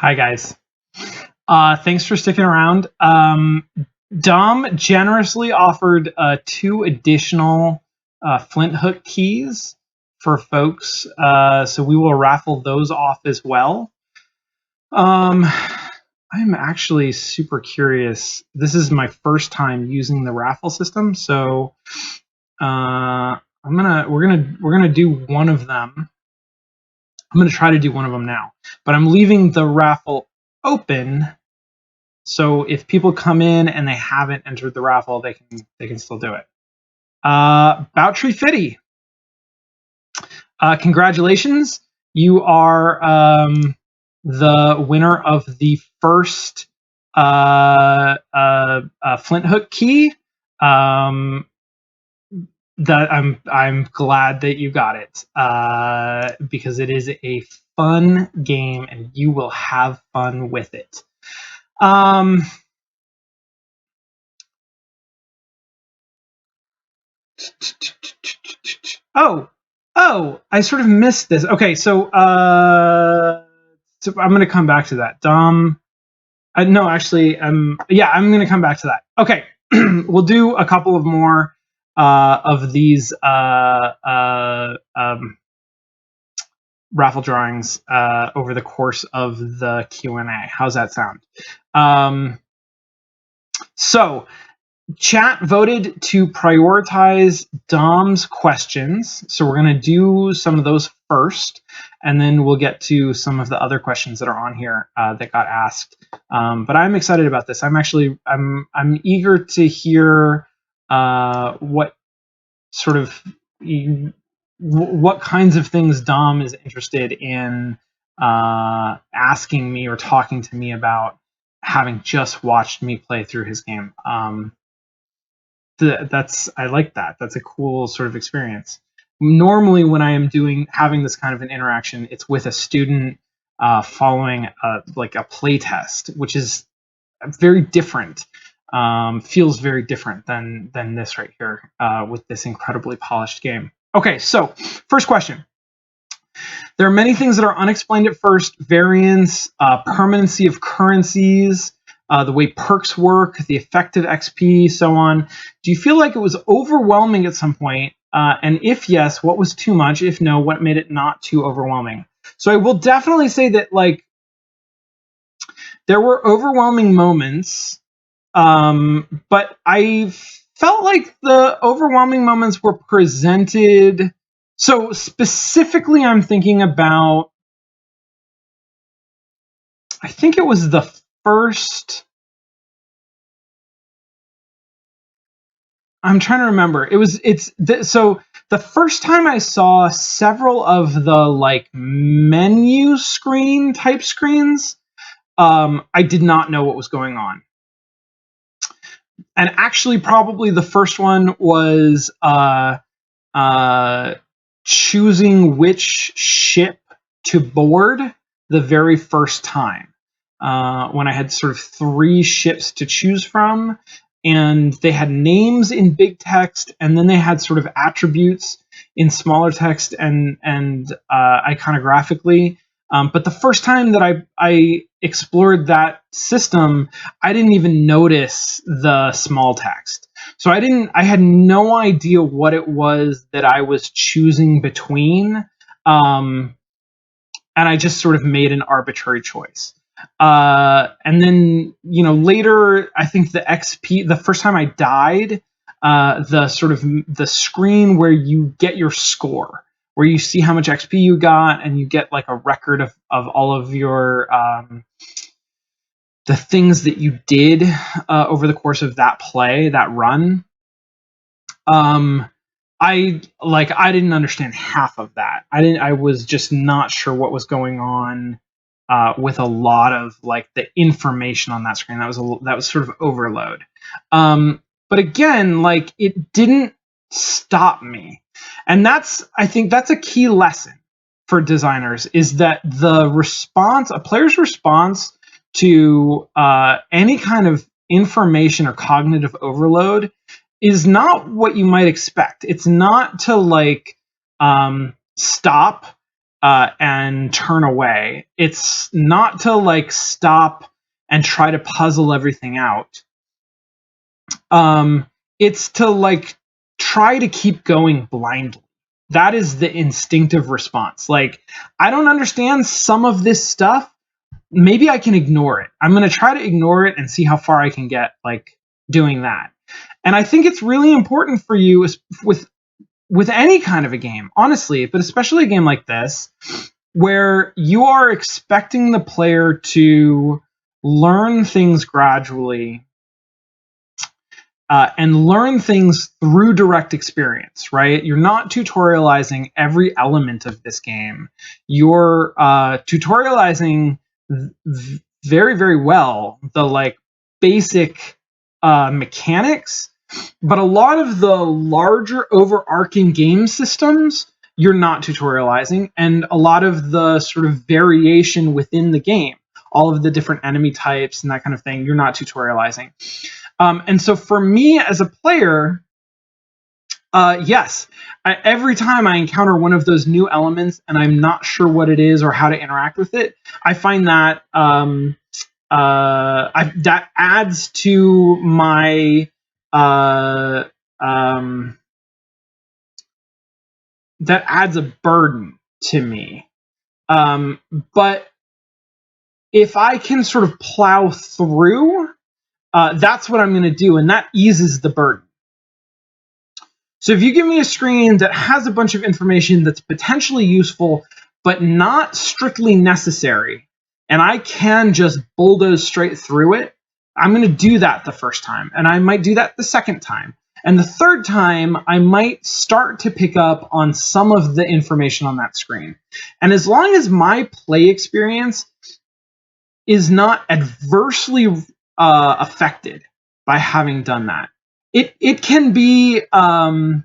Hi, guys. Thanks for sticking around. Dom generously offered 2 additional Flinthook keys for folks, so we will raffle those off as well. I'm actually super curious. This is my first time using the raffle system, so we're gonna do one of them. I'm gonna try to do one of them now, but I'm leaving the raffle open. So if people come in and they haven't entered the raffle, they can still do it. Boutry Fitty, congratulations! You are the winner of the first Flinthook key. That I'm glad that you got it because it is a fun game and you will have fun with it. Oh, I sort of missed this. Okay, so I'm gonna come back to that. Dom, no, actually, yeah, I'm gonna come back to that. Okay, we'll do a couple of more of these raffle drawings over the course of the Q&A. How's that sound? So chat voted to prioritize Dom's questions. So we're going to do some of those first, and then we'll get to some of the other questions that are on here that got asked. But I'm excited about this. I'm eager to hear what kinds of things Dom is interested in asking me or talking to me about, having just watched me play through his game. I like that. That's a cool sort of experience. Normally, when I am having this kind of an interaction, it's with a student following like a play test, which is very different. Feels very different than this right here with this incredibly polished game. Okay, so first question. There are many things that are unexplained at first: variance, permanency of currencies, the way perks work, the effective XP, so on. Do you feel like it was overwhelming at some point? And if yes, what was too much? If no, what made it not too overwhelming? So I will definitely say that, like, there were overwhelming moments, but I felt like the overwhelming moments were presented. So specifically, I'm thinking about, I think it was the first, I'm trying to remember. So the first time I saw several of the like menu screen type screens, I did not know what was going on. And actually, probably the first one was choosing which ship to board the very first time, when I had sort of 3 ships to choose from, and they had names in big text, and then they had sort of attributes in smaller text and iconographically. But the first time that I explored that system, I didn't even notice the small text. So I had no idea what it was that I was choosing between. And I just sort of made an arbitrary choice. And then, later, I think the XP, the first time I died, the screen where you get your score, where you see how much XP you got, and you get like a record of all of your, the things that you did over the course of that play, that run. I didn't understand half of that. I was just not sure what was going on with a lot of like the information on that screen. That was sort of overload. But again, like, it didn't stop me. And I think that's a key lesson for designers, is that a player's response to any kind of information or cognitive overload is not what you might expect. It's not to like stop and turn away. It's not to like stop and try to puzzle everything out. It's to like try to keep going blindly. That is the instinctive response. Like, I don't understand some of this stuff. Maybe I can ignore it. I'm going to try to ignore it and see how far I can get, like, doing that. And I think it's really important for you with any kind of a game, honestly, but especially a game like this, where you are expecting the player to learn things gradually and learn things through direct experience, right? You're not tutorializing every element of this game. You're tutorializing very, very well the like basic mechanics, but a lot of the larger overarching game systems you're not tutorializing, and a lot of the sort of variation within the game, all of the different enemy types and that kind of thing, you're not tutorializing. And so for me as a player, yes, every time I encounter one of those new elements and I'm not sure what it is or how to interact with it, I find that that adds to my that adds a burden to me. But if I can sort of plow through, that's what I'm going to do, and that eases the burden. So if you give me a screen that has a bunch of information that's potentially useful, but not strictly necessary, and I can just bulldoze straight through it, I'm going to do that the first time, and I might do that the second time. And the third time, I might start to pick up on some of the information on that screen. And as long as my play experience is not adversely affected by having done that, it can be, I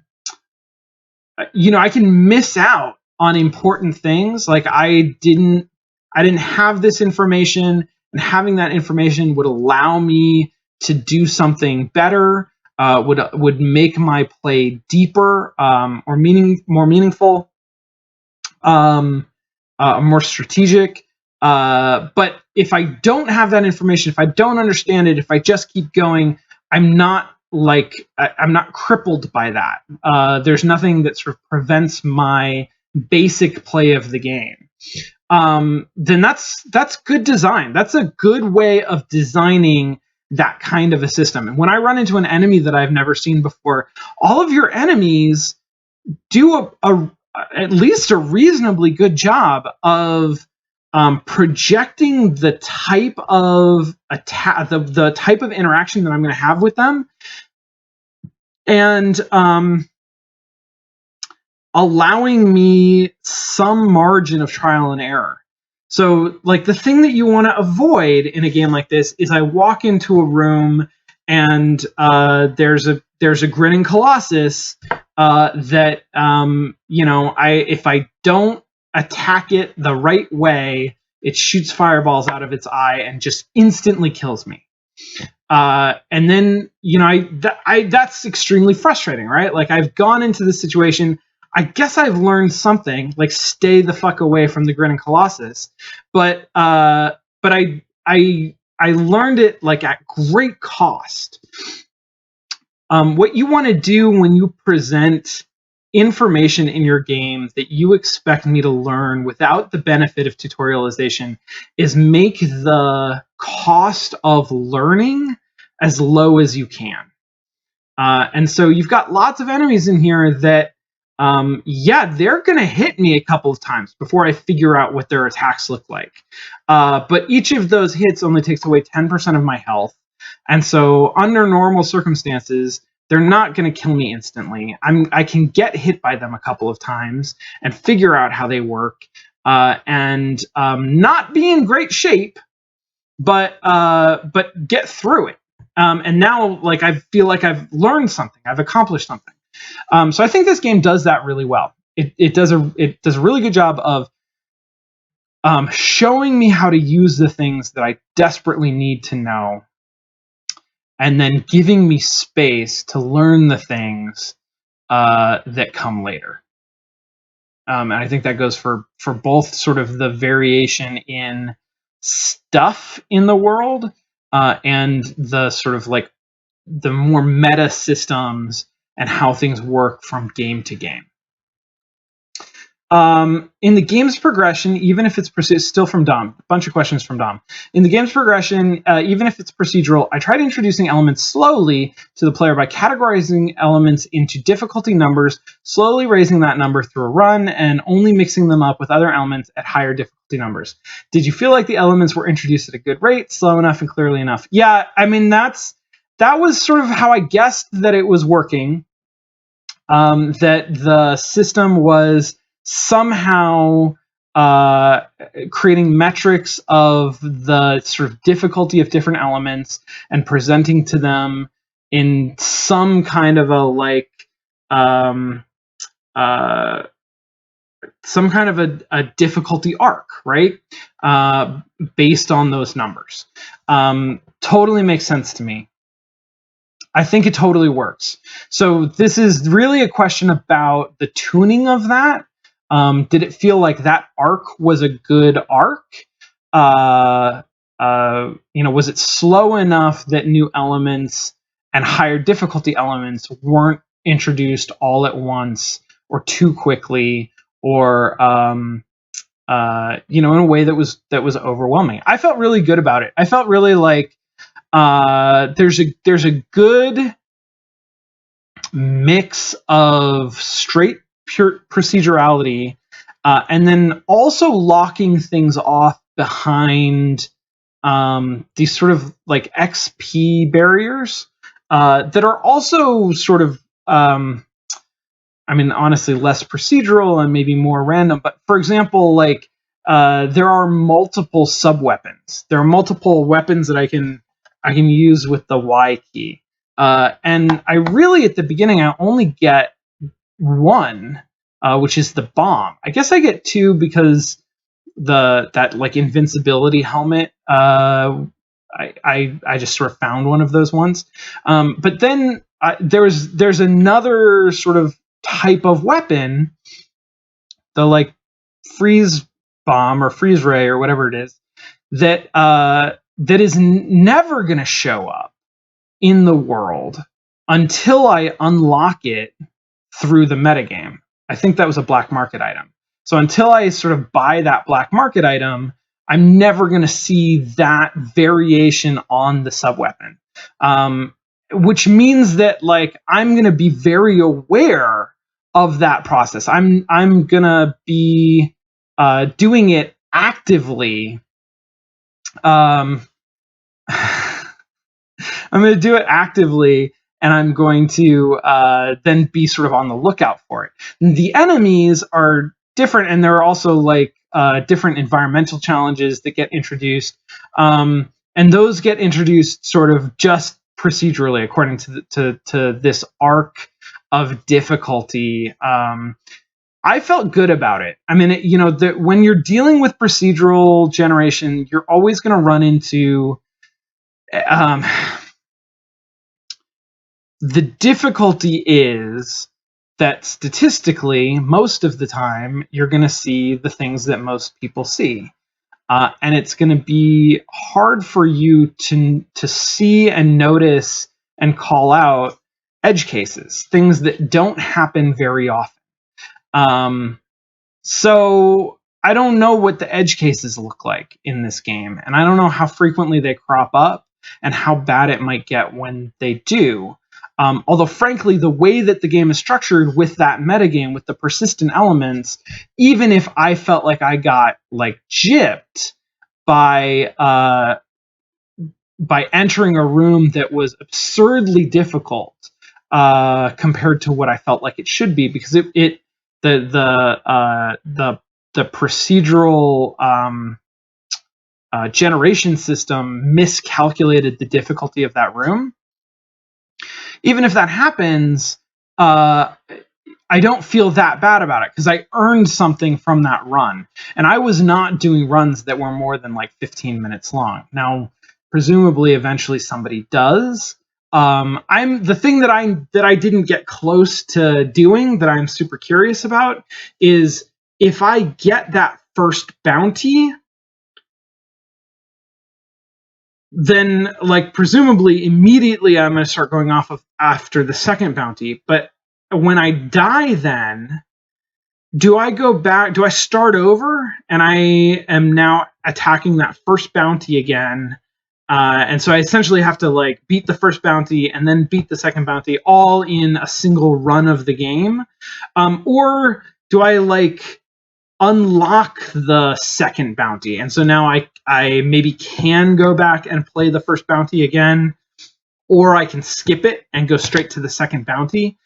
can miss out on important things. Like I didn't have this information, and having that information would allow me to do something better, would make my play deeper, or more meaningful, more strategic. But if I don't have that information, if I don't understand it, if I just keep going, I'm not crippled by that. There's nothing that sort of prevents my basic play of the game. Then that's good design. That's a good way of designing that kind of a system. And when I run into an enemy that I've never seen before, all of your enemies do at least a reasonably good job of projecting the type of attack, the type of interaction that I'm going to have with them, and allowing me some margin of trial and error. So, like, the thing that you want to avoid in a game like this is I walk into a room and there's a grinning colossus that if I don't attack it the right way, it shoots fireballs out of its eye and just instantly kills me. And then that's extremely frustrating, right? Like, I've gone into this situation. I guess I've learned something, like stay the fuck away from the grinning colossus. But I learned it like at great cost. What you want to do when you present information in your game that you expect me to learn without the benefit of tutorialization is make the cost of learning as low as you can. And so you've got lots of enemies in here that, they're going to hit me a couple of times before I figure out what their attacks look like. But each of those hits only takes away 10% of my health. And so under normal circumstances, they're not going to kill me instantly. I can get hit by them a couple of times and figure out how they work, and not be in great shape, but get through it. And now, like, I feel like I've learned something. I've accomplished something. So I think this game does that really well. It does a really good job of showing me how to use the things that I desperately need to know, and then giving me space to learn the things that come later. And I think that goes for both sort of the variation in stuff in the world and the sort of like the more meta systems and how things work from game to game. In the game's progression, even if it's still from Dom, a bunch of questions from Dom. In the game's progression, even if it's procedural, I tried introducing elements slowly to the player by categorizing elements into difficulty numbers, slowly raising that number through a run, and only mixing them up with other elements at higher difficulty numbers. Did you feel like the elements were introduced at a good rate, slow enough, and clearly enough? Yeah, I mean, that was sort of how I guessed that it was working, that the system was somehow creating metrics of the sort of difficulty of different elements and presenting to them in some kind of a like some kind of a difficulty arc, right? Based on those numbers. Totally makes sense to me. I think it totally works. So this is really a question about the tuning of that. Did it feel like that arc was a good arc? Was it slow enough that new elements and higher difficulty elements weren't introduced all at once or too quickly, or in a way that was overwhelming? I felt really good about it. I felt really like there's a good mix of straight pure procedurality and then also locking things off behind these sort of like XP barriers that are also sort of honestly less procedural and maybe more random. But for example, like there are multiple sub-weapons. There are multiple weapons that I can use with the Y key. And I really, at the beginning, I only get one, which is the bomb. I guess I get two because that like invincibility helmet. I just sort of found one of those ones. But then there's another sort of type of weapon, the like freeze bomb or freeze ray or whatever it is, that is never going to show up in the world until I unlock it through the metagame. I think that was a black market item. So until I sort of buy that black market item, I'm never going to see that variation on the sub-weapon. Which means that like I'm going to be very aware of that process. I'm going to be doing it actively. I'm going to do it actively, and I'm going to then be sort of on the lookout for it. And the enemies are different, and there are also like different environmental challenges that get introduced, and those get introduced sort of just procedurally according to this arc of difficulty. I felt good about it. I mean, when you're dealing with procedural generation, you're always going to run into the difficulty is that statistically, most of the time, you're going to see the things that most people see. And it's going to be hard for you to see and notice and call out edge cases, things that don't happen very often. So I don't know what the edge cases look like in this game, and I don't know how frequently they crop up and how bad it might get when they do. Although, frankly, the way that the game is structured with that metagame, with the persistent elements, even if I felt like I got like gypped by entering a room that was absurdly difficult compared to what I felt like it should be, because the procedural generation system miscalculated the difficulty of that room. Even if that happens, I don't feel that bad about it because I earned something from that run. And I was not doing runs that were more than like 15 minutes long. Now, presumably, eventually somebody does. The thing that I didn't get close to doing that I'm super curious about is if I get that first bounty, then like presumably immediately I'm going to start going off of after the second bounty. But when I die, then do I go back? Do I start over and I am now attacking that first bounty again? And so I essentially have to like beat the first bounty and then beat the second bounty all in a single run of the game, or do I like unlock the second bounty, and so now I maybe can go back and play the first bounty again, or I can skip it and go straight to the second bounty.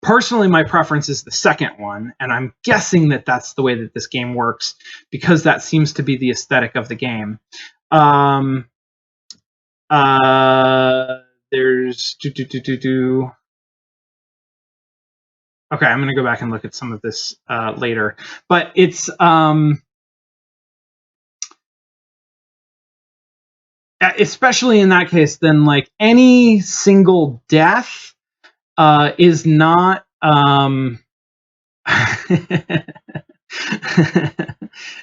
Personally, my preference is the second one, and I'm guessing that that's the way that this game works because that seems to be the aesthetic of the game. There's Okay, I'm gonna go back and look at some of this later, but it's especially in that case, then like any single death is not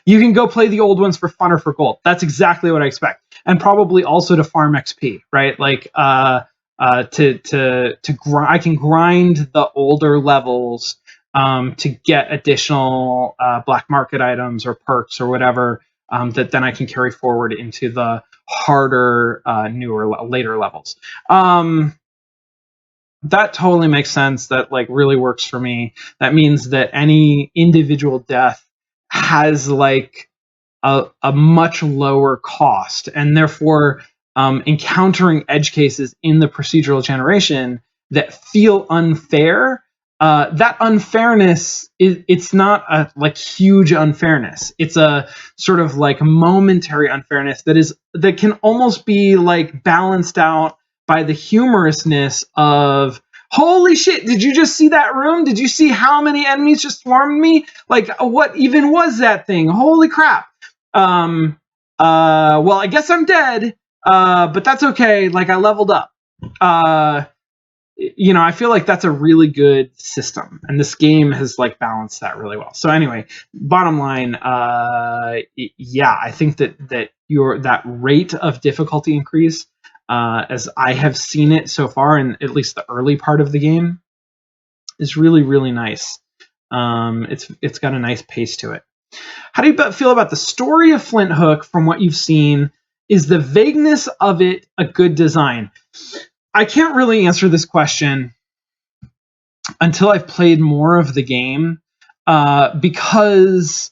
you can go play the old ones for fun or for gold. That's exactly what I expect, and probably also to farm XP, right? Like I can grind the older levels to get additional black market items or perks or whatever that then I can carry forward into the harder, later levels. That totally makes sense. That like really works for me. That means that any individual death has like a much lower cost, and therefore encountering edge cases in the procedural generation that feel unfair. That unfairness it's not a like huge unfairness. It's a sort of like momentary unfairness that can almost be like balanced out by the humorousness of, holy shit, did you just see that room? Did you see how many enemies just swarmed me? Like, what even was that thing? Holy crap. Well, I guess I'm dead, but that's okay. Like, I leveled up. I feel like that's a really good system, and this game has like balanced that really well. So anyway, bottom line, yeah, I think that that rate of difficulty increase, as I have seen it so far in at least the early part of the game, is really, really nice. It's got a nice pace to it. How do you feel about the story of Flinthook from what you've seen? Is the vagueness of it a good design? I can't really answer this question until I've played more of the game, because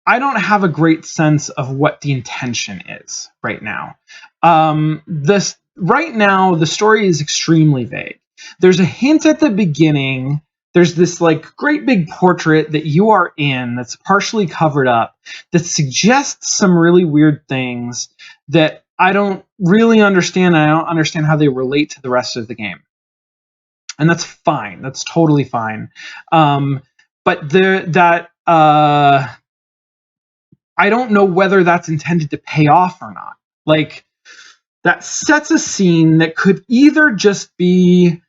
I don't have a great sense of what the intention is right now. Right now, the story is extremely vague. There's a hint at the beginning. There's this like great big portrait that you are in that's partially covered up that suggests some really weird things that I don't really understand. I don't understand how they relate to the rest of the game. And that's fine. That's totally fine. But I don't know whether that's intended to pay off or not. Like, that sets a scene that could either just be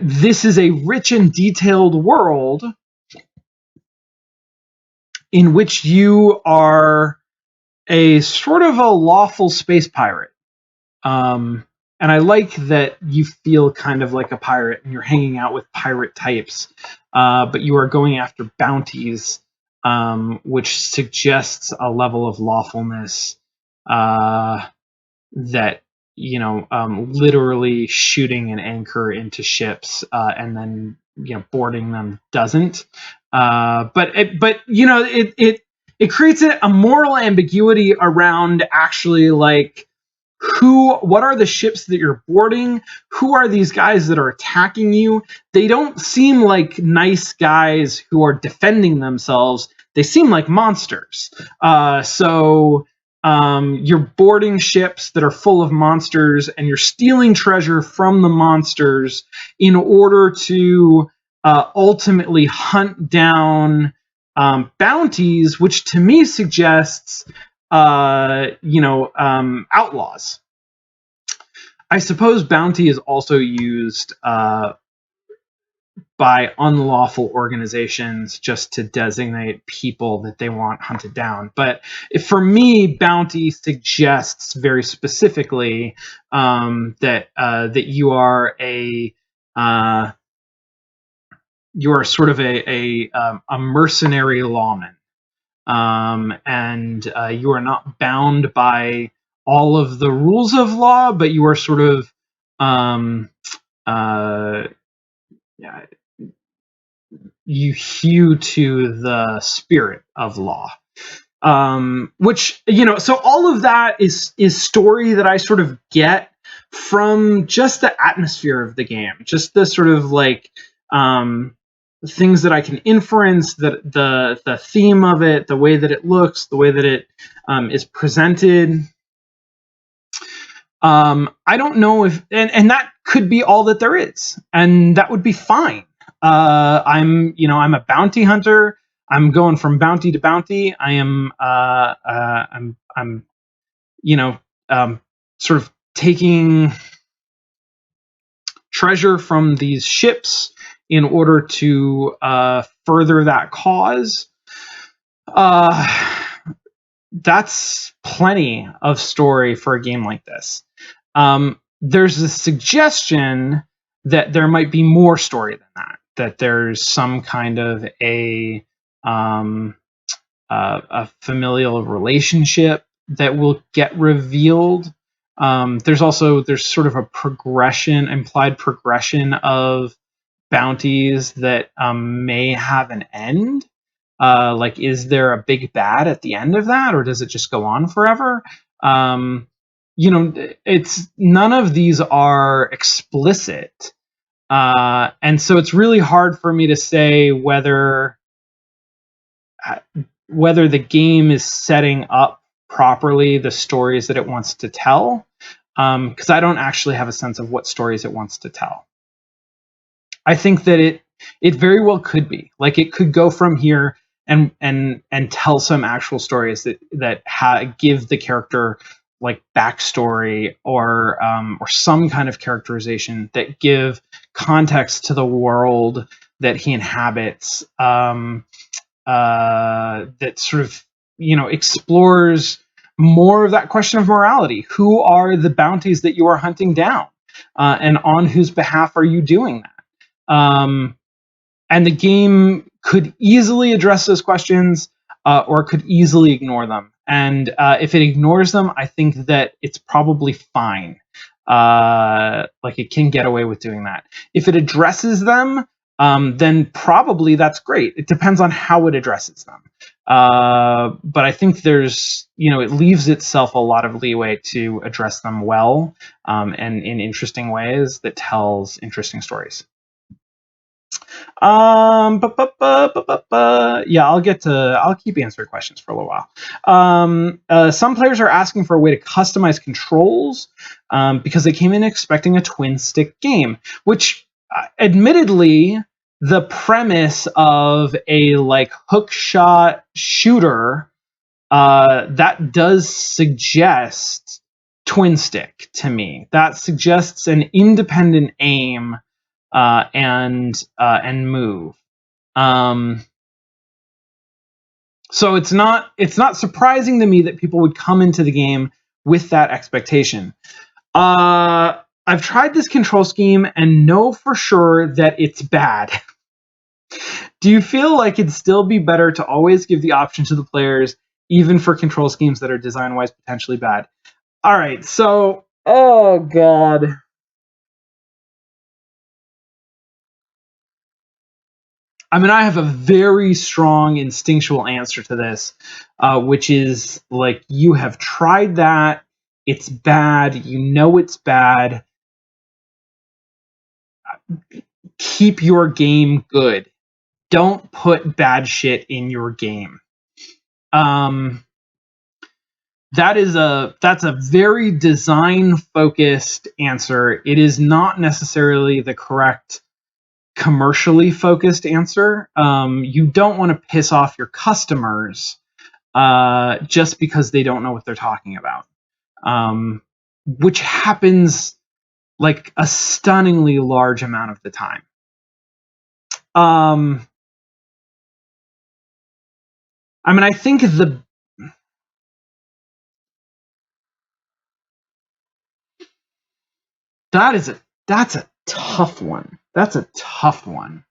this is a rich and detailed world in which you are a sort of a lawful space pirate. And I like that you feel kind of like a pirate and you're hanging out with pirate types, but you are going after bounties, which suggests a level of lawfulness that, literally shooting an anchor into ships and then, boarding them doesn't. But it creates a moral ambiguity around actually like, what are the ships that you're boarding? Who are these guys that are attacking you? They don't seem like nice guys who are defending themselves. They seem like monsters. So you're boarding ships that are full of monsters, and you're stealing treasure from the monsters in order to ultimately hunt down bounties, which to me suggests outlaws. I suppose bounty is also used by unlawful organizations just to designate people that they want hunted down. But for me, bounty suggests very specifically that you are sort of a mercenary lawman, and you are not bound by all of the rules of law, but you are sort of you hew to the spirit of law. Which, so all of that is story that I sort of get from just the atmosphere of the game, just the sort of like things that I can inference, the theme of it, the way that it looks, the way that it is presented. I don't know if, and that could be all that there is, and that would be fine. I'm a bounty hunter. I'm going from bounty to bounty. I am I'm sort of taking treasure from these ships in order to further that cause. That's plenty of story for a game like this. There's a suggestion that there might be more story than that there's some kind of a familial relationship that will get revealed. There's sort of a implied progression of bounties that may have an end. Like, is there a big bad at the end of that, or does it just go on forever? It's none of these are explicit, and so it's really hard for me to say whether the game is setting up properly the stories that it wants to tell, because I don't actually have a sense of what stories it wants to tell. I think that it very well could be, like, it could go from here and tell some actual stories that give the character like backstory or some kind of characterization that give context to the world that he inhabits, that sort of explores more of that question of morality. Who are the bounties that you are hunting down, and on whose behalf are you doing that? And the game could easily address those questions, or could easily ignore them. And if it ignores them, I think that it's probably fine. Like, it can get away with doing that. If it addresses them, then probably that's great. It depends on how it addresses them. But I think there's, it leaves itself a lot of leeway to address them well, and in interesting ways that tells interesting stories. Yeah, I'll keep answering questions for a little while. Some players are asking for a way to customize controls, because they came in expecting a twin stick game, which admittedly, the premise of a like hook shot shooter, that does suggest twin stick to me. That suggests an independent aim, and move. So it's not surprising to me that people would come into the game with that expectation. I've tried this control scheme and know for sure that it's bad. Do you feel like it'd still be better to always give the option to the players, even for control schemes that are design-wise potentially bad? All right, so, oh god. I mean, I have a very strong instinctual answer to this, which is, like, you have tried that. It's bad. You know it's bad. Keep your game good. Don't put bad shit in your game. That's a very design-focused answer. It is not necessarily the correct commercially focused answer. You don't want to piss off your customers just because they don't know what they're talking about, which happens like a stunningly large amount of the time. I mean, I think that's a tough one. That's a tough one.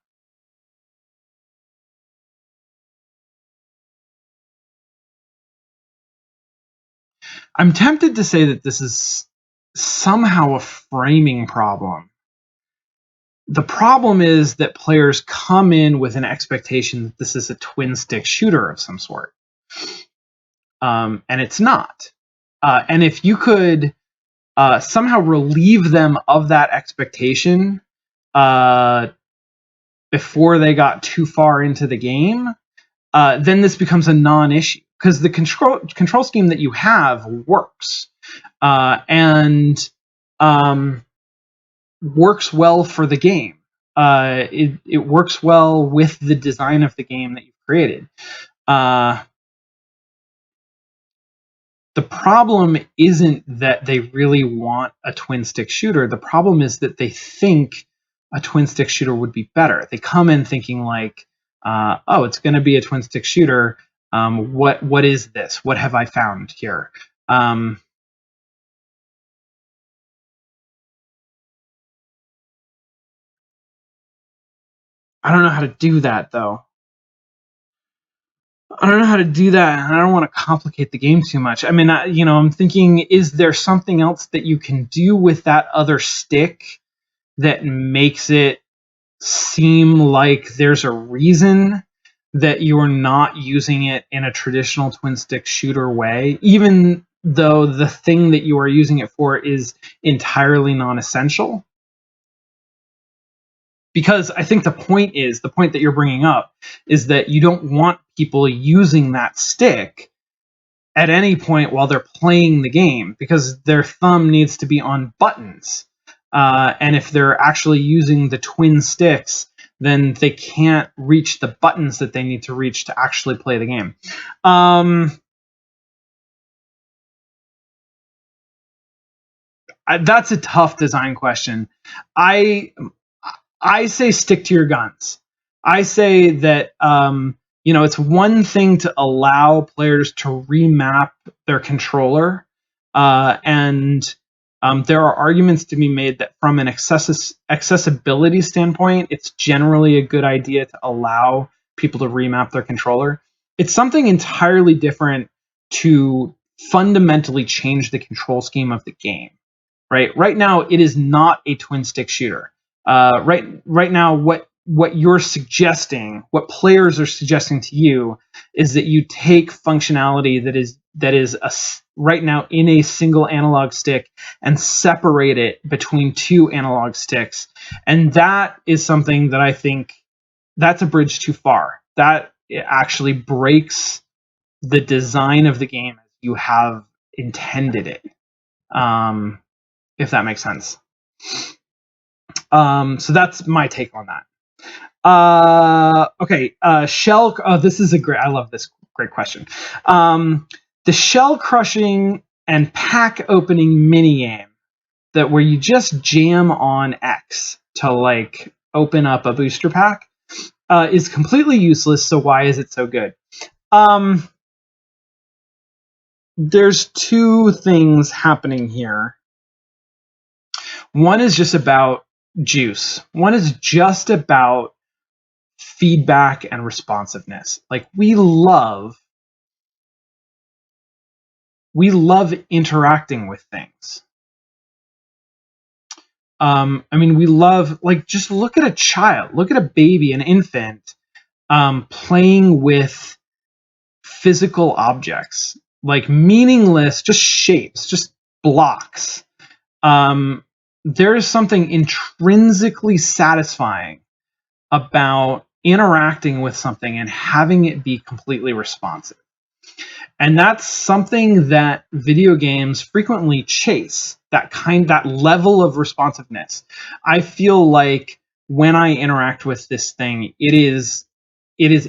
I'm tempted to say that this is somehow a framing problem. The problem is that players come in with an expectation that this is a twin stick shooter of some sort. And it's not. And if you could somehow relieve them of that expectation before they got too far into the game, then this becomes a non-issue because the control scheme that you have works and works well for the game. It works well with the design of the game that you've created. The problem isn't that they really want a twin stick shooter. The problem is that they think a twin stick shooter would be better. They come in thinking like, oh, it's going to be a twin stick shooter. What is this? What have I found here? I don't know how to do that though. I don't know how to do that, and I don't want to complicate the game too much. I mean, I'm thinking, is there something else that you can do with that other stick that makes it seem like there's a reason that you're not using it in a traditional twin stick shooter way, even though the thing that you are using it for is entirely non-essential? Because I think the point that you're bringing up is that you don't want people using that stick at any point while they're playing the game because their thumb needs to be on buttons. And if they're actually using the twin sticks, then they can't reach the buttons that they need to reach to actually play the game. That's a tough design question. I say stick to your guns. I say that it's one thing to allow players to remap their controller, and there are arguments to be made that from an accessibility standpoint, it's generally a good idea to allow people to remap their controller. It's something entirely different to fundamentally change the control scheme of the game. Right now, it is not a twin stick shooter. Right now, what you're suggesting, what players are suggesting to you, is that you take functionality that is right now in a single analog stick and separate it between two analog sticks, and that is something that I think that's a bridge too far. That actually breaks the design of the game as you have intended it. If that makes sense. So that's my take on that. Okay. Shell. This is I love this. Great question. The shell crushing and pack opening minigame that where you just jam on X to like open up a booster pack is completely useless. So why is it so good? There's two things happening here. One is just about juice. One is just about feedback and responsiveness. Like we love interacting with things. I mean, we love, like, just look at a child, look at a baby, an infant, playing with physical objects, like meaningless, just shapes, just blocks. There is something intrinsically satisfying about interacting with something and having it be completely responsive. And that's something that video games frequently chase, that level of responsiveness. I feel like when I interact with this thing, it is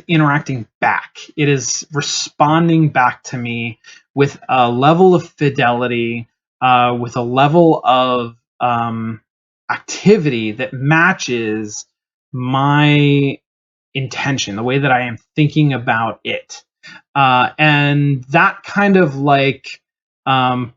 interacting back. It is responding back to me with a level of fidelity, with a level of activity that matches my intention, the way that I am thinking about it. And that kind of like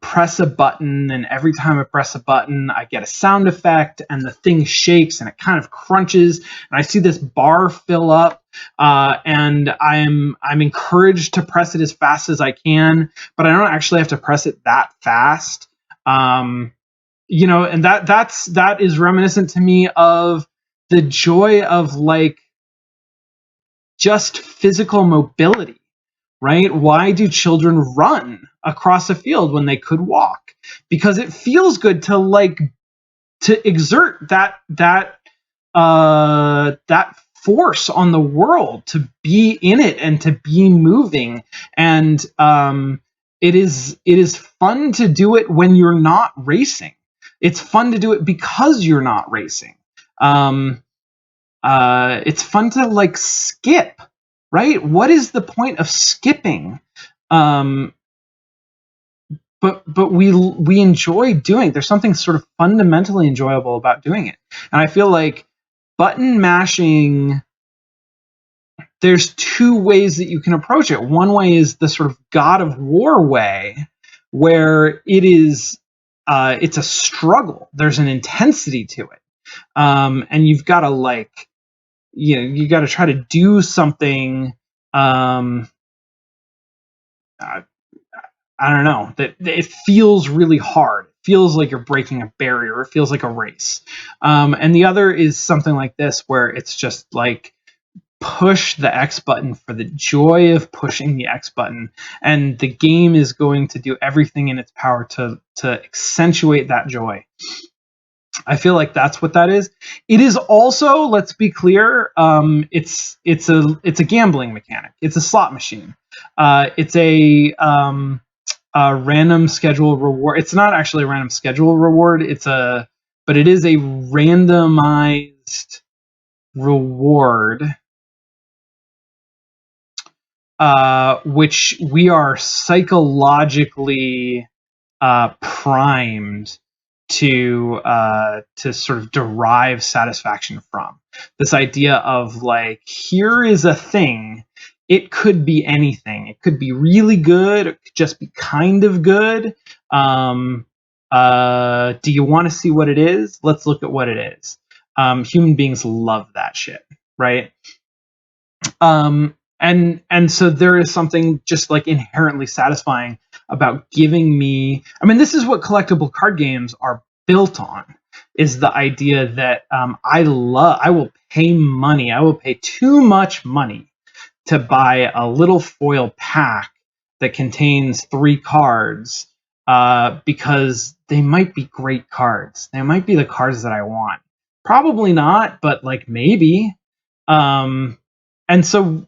press a button, and every time I press a button, I get a sound effect, and the thing shakes and it kind of crunches, and I see this bar fill up, and I'm encouraged to press it as fast as I can, but I don't actually have to press it that fast. And that is reminiscent to me of the joy of like just physical mobility, right? Why do children run across a field when they could walk? Because it feels good to exert that force on the world, to be in it and to be moving. And it is fun to do it when you're not racing. It's fun to do it because you're not racing. It's fun to like skip, right? What is the point of skipping? But we enjoy doing it. There's something sort of fundamentally enjoyable about doing it. And I feel like button mashing, there's two ways that you can approach it. One way is the sort of God of War way, where it's a struggle. There's an intensity to it. And you've got to you got to try to do something. I don't know, that it feels really hard. It feels like you're breaking a barrier. It feels like a race. And the other is something like this, where it's just like push the X button for the joy of pushing the X button. And the game is going to do everything in its power to accentuate that joy. I feel like that's what that is. It is also, let's be clear, it's a gambling mechanic. It's a slot machine. It's a random schedule reward. It's not actually a random schedule reward. But it is a randomized reward, which we are psychologically primed to sort of derive satisfaction from. This idea of like, here is a thing. It could be anything. It could be really good. It could just be kind of good. Do you want to see what it is? Let's look at what it is. Human beings love that shit, right? And so there is something just like inherently satisfying about giving me, I mean, this is what collectible card games are built on, is the idea that I will pay money. I will pay too much money to buy a little foil pack that contains 3 cards, because they might be great cards. They might be the cards that I want. Probably not, but like maybe. And so,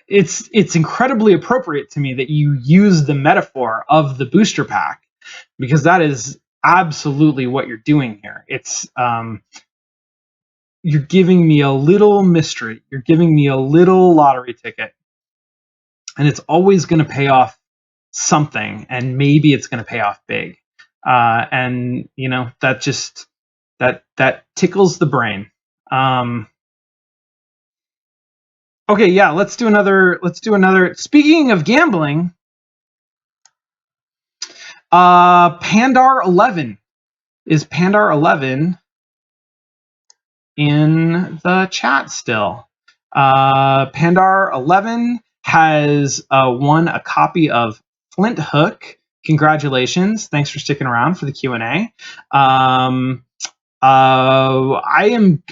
it's incredibly appropriate to me that you use the metaphor of the booster pack, because that is absolutely what you're doing here. It's you're giving me a little mystery. You're giving me a little lottery ticket, and it's always going to pay off something, and maybe it's going to pay off big. And that just that tickles the brain. Okay, yeah, let's do another. Speaking of gambling, Pandar 11. Is Pandar 11 in the chat still? Pandar 11 has won a copy of Flinthook. Congratulations! Thanks for sticking around for the Q&A. I am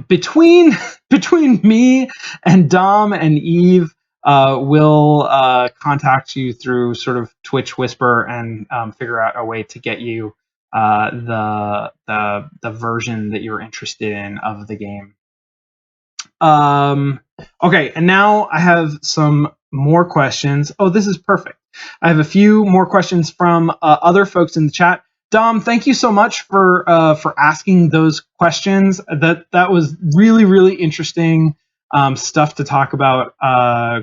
between me and Dom and Eve. We'll contact you through sort of Twitch Whisper and figure out a way to get you the version that you're interested in of the game. Okay, and now I have some more questions. Oh, this is perfect. I have a few more questions from other folks in the chat. Dom, thank you so much for asking those questions. That was really, really interesting stuff to talk about.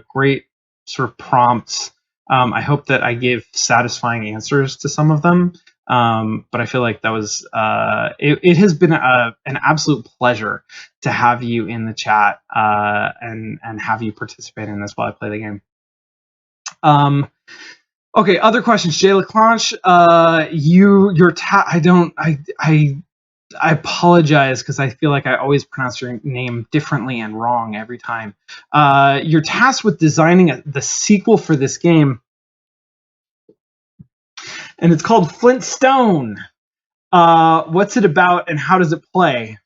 Great sort of prompts. I hope that I gave satisfying answers to some of them. But I feel like that was it has been an absolute pleasure to have you in the chat and have you participate in this while I play the game. Okay, other questions. Jay Leclanche, I apologize because I feel like I always pronounce your name differently and wrong every time. You're tasked with designing the sequel for this game, and it's called Flintstone. What's it about, and how does it play?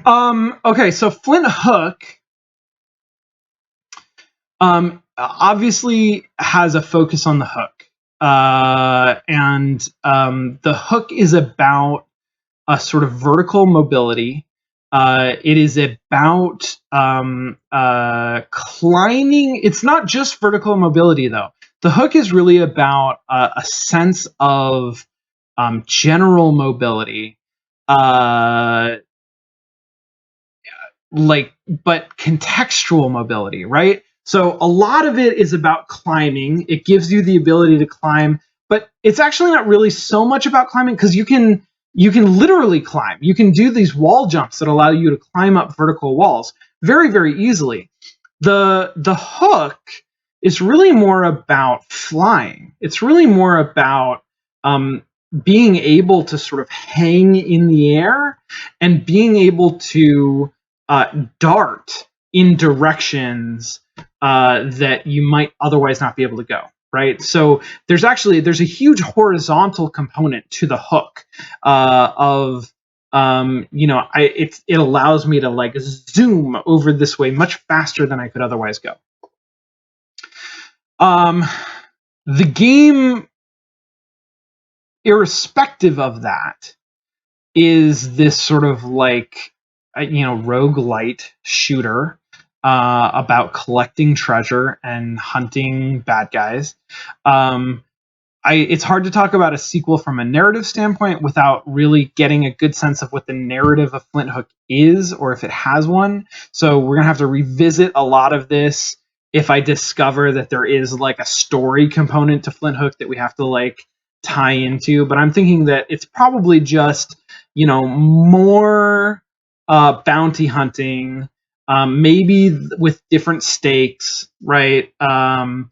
Okay, so Flinthook obviously has a focus on the hook. And the hook is about a sort of vertical mobility. It is about climbing. It's not just vertical mobility, though. The hook is really about a sense of general mobility. But contextual mobility, right? So a lot of it is about climbing. It gives you the ability to climb, but it's actually not really so much about climbing because you can literally climb. You can do these wall jumps that allow you to climb up vertical walls very, very easily. The hook is really more about flying. It's really more about being able to sort of hang in the air and being able to dart in directions that you might otherwise not be able to go, right? So there's a huge horizontal component to the hook it allows me to like zoom over this way much faster than I could otherwise go. The game, irrespective of that, is this sort of like rogue-lite shooter about collecting treasure and hunting bad guys. It's hard to talk about a sequel from a narrative standpoint without really getting a good sense of what the narrative of Flinthook is, or if it has one. So we're gonna have to revisit a lot of this if I discover that there is like a story component to Flinthook that we have to like tie into. But I'm thinking that it's probably just more bounty hunting, maybe with different stakes, right? And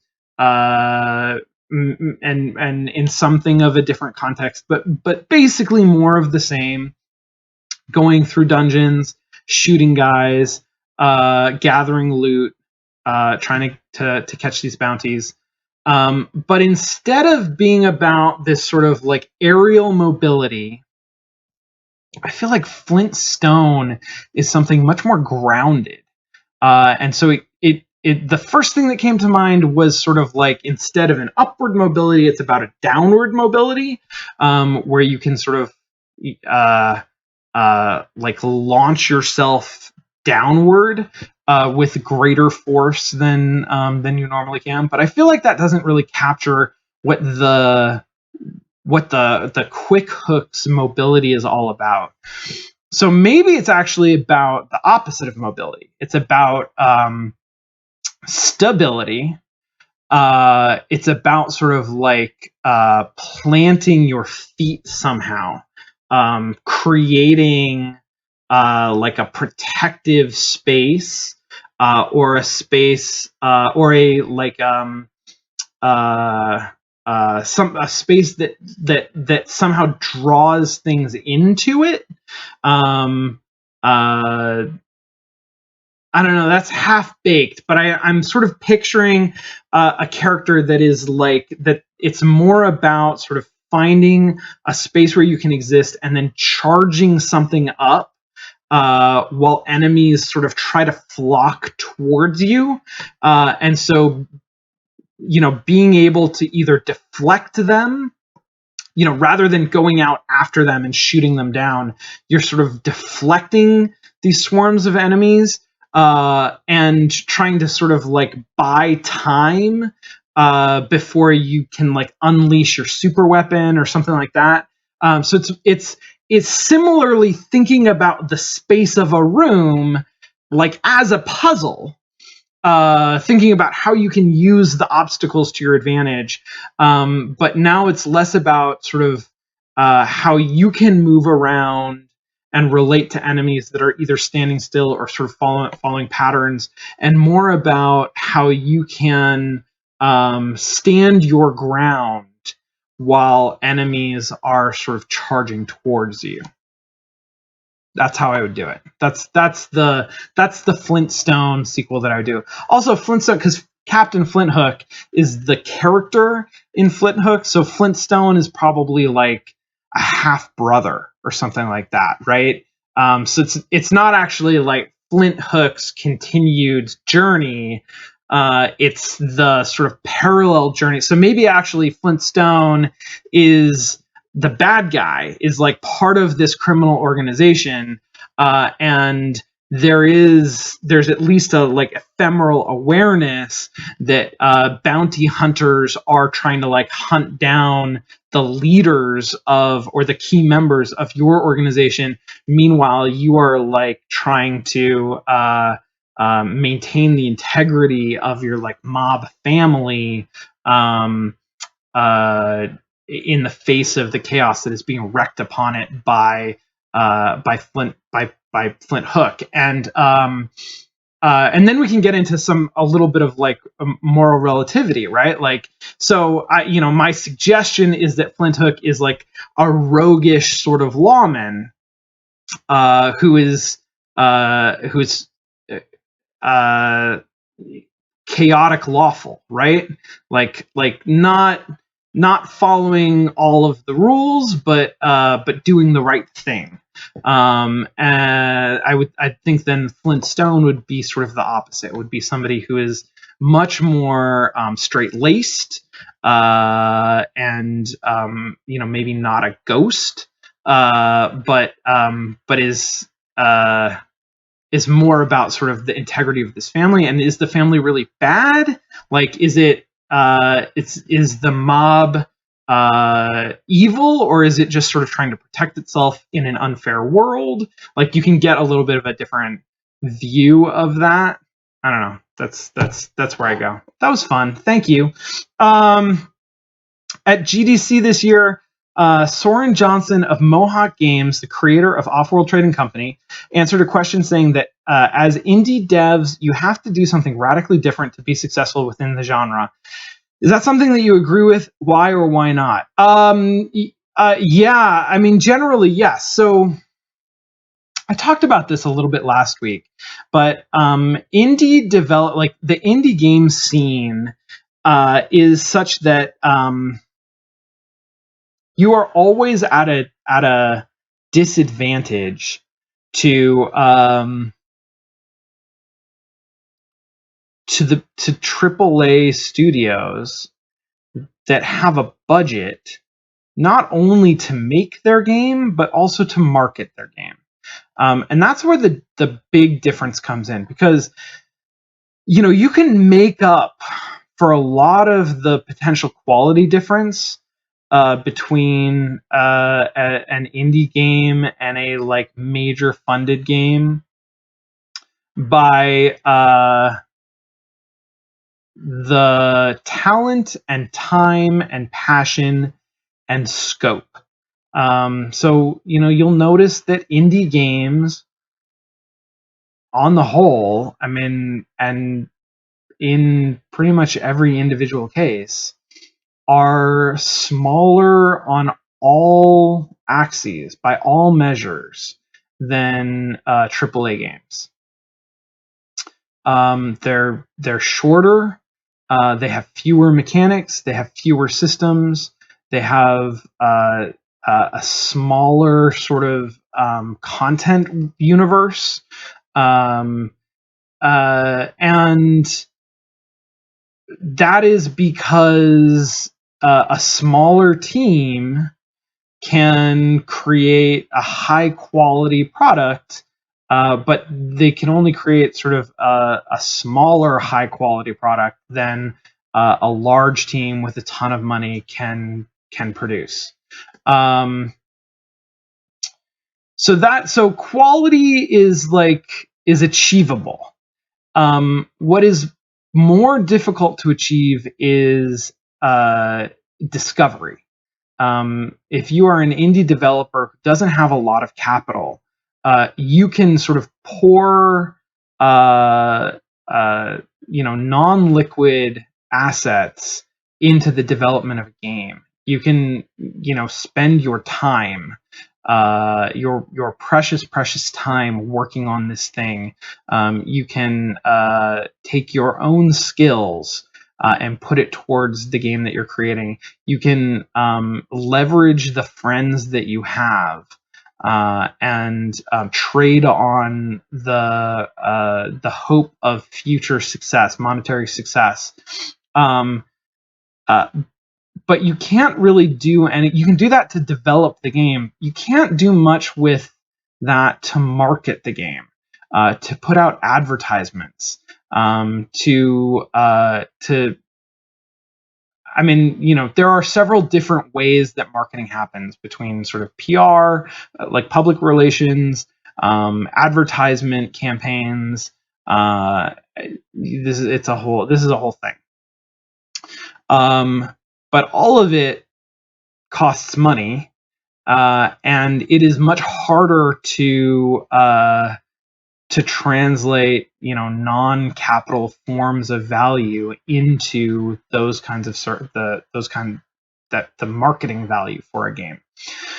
in something of a different context, but basically more of the same. Going through dungeons, shooting guys, gathering loot, trying to catch these bounties. But instead of being about this sort of like aerial mobility, I feel like Flintstone is something much more grounded. And so the first thing that came to mind was sort of like, instead of an upward mobility, it's about a downward mobility, where you can sort of like launch yourself downward with greater force than you normally can. But I feel like that doesn't really capture what the quick hook's mobility is all about. So maybe it's actually about the opposite of mobility. It's about stability. It's about sort of like planting your feet somehow, creating like a protective space, or a space, or a like a space that somehow draws things into it. I don't know, that's half baked, but I'm sort of picturing a character that is like that. It's more about sort of finding a space where you can exist and then charging something up while enemies sort of try to flock towards you. And so, being able to either deflect them, rather than going out after them and shooting them down, you're sort of deflecting these swarms of enemies and trying to sort of like buy time before you can like unleash your super weapon or something like that. So it's similarly thinking about the space of a room like as a puzzle, thinking about how you can use the obstacles to your advantage. But now it's less about sort of how you can move around and relate to enemies that are either standing still or sort of following patterns, and more about how you can stand your ground while enemies are sort of charging towards you. That's how I would do it. That's the Flintstone sequel that I would do. Also, Flintstone, because Captain Flinthook is the character in Flinthook, so Flintstone is probably like a half brother or something like that, right? So it's not actually like Flinthook's continued journey. It's the sort of parallel journey. So maybe actually Flintstone is the bad guy, is like part of this criminal organization, and there's at least a like ephemeral awareness that bounty hunters are trying to like hunt down the leaders of, or the key members of your organization. Meanwhile, you are like trying to maintain the integrity of your like mob family, um, uh, in the face of the chaos that is being wreaked upon it by Flinthook. And then we can get into a little bit of like moral relativity, right? Like, so my suggestion is that Flinthook is like a roguish sort of lawman, who's chaotic lawful, right? Like not following all of the rules, but doing the right thing. And I think then Flintstone would be sort of the opposite. It would be somebody who is much more straight laced, and maybe not a ghost, but is more about sort of the integrity of this family. And is the family really bad? Like, is it is the mob evil, or is it just sort of trying to protect itself in an unfair world? Like, you can get a little bit of a different view of that. I don't know. That's where I go. That was fun. Thank you. At GDC this year, Soren Johnson of Mohawk Games, the creator of Offworld Trading Company, answered a question saying that as indie devs, you have to do something radically different to be successful within the genre. Is that something that you agree with? Why or why not? Yeah, I mean, generally, yes. So I talked about this a little bit last week, but like the indie game scene is such that you are always at a disadvantage to AAA studios that have a budget not only to make their game but also to market their game, and that's where the big difference comes in, because you can make up for a lot of the potential quality difference between an indie game and a like major funded game by the talent and time and passion and scope. So you'll notice that indie games, on the whole, I mean, and in pretty much every individual case, are smaller on all axes, by all measures, than AAA games. They're shorter. They have fewer mechanics. They have fewer systems. They have a smaller sort of content universe, and that is because a smaller team can create a high quality product, but they can only create sort of a smaller high quality product than a large team with a ton of money can produce. So quality is achievable. What is more difficult to achieve is discovery. If you are an indie developer who doesn't have a lot of capital, you can sort of pour, uh, non-liquid assets into the development of a game. You can, spend your time, your precious time working on this thing. You can take your own skills and put it towards the game that you're creating. You can leverage the friends that you have and trade on the hope of future success, monetary success. Um, but you can't really do any. You can do that to develop the game. You can't do much with that to market the game, to put out advertisements, to I mean, there are several different ways that marketing happens between sort of PR, like public relations, advertisement campaigns. This is a whole thing. But all of it costs money, and it is much harder to translate, non-capital forms of value into those kinds of the marketing value for a game.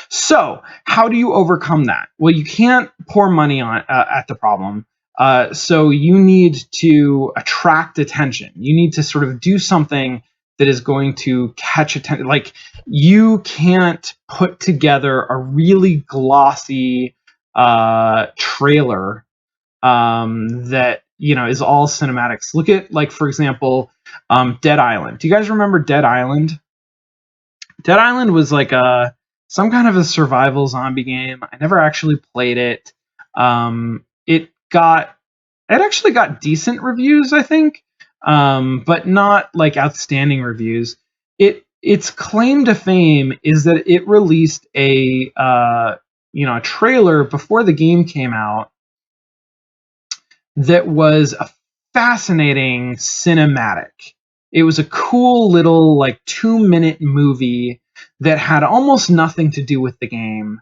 So, how do you overcome that? Well, you can't pour money on at the problem. So you need to attract attention. You need to sort of do something that is going to catch attention. Like, you can't put together a really glossy trailer that is all cinematics. Look at, like, for example, Dead Island. Do you guys remember Dead Island? Dead Island was like some kind of a survival zombie game. I never actually played it. It actually got decent reviews, I think, but not like outstanding reviews. Its claim to fame is that it released a trailer before the game came out that was a fascinating cinematic. It was a cool little, like, 2-minute movie that had almost nothing to do with the game,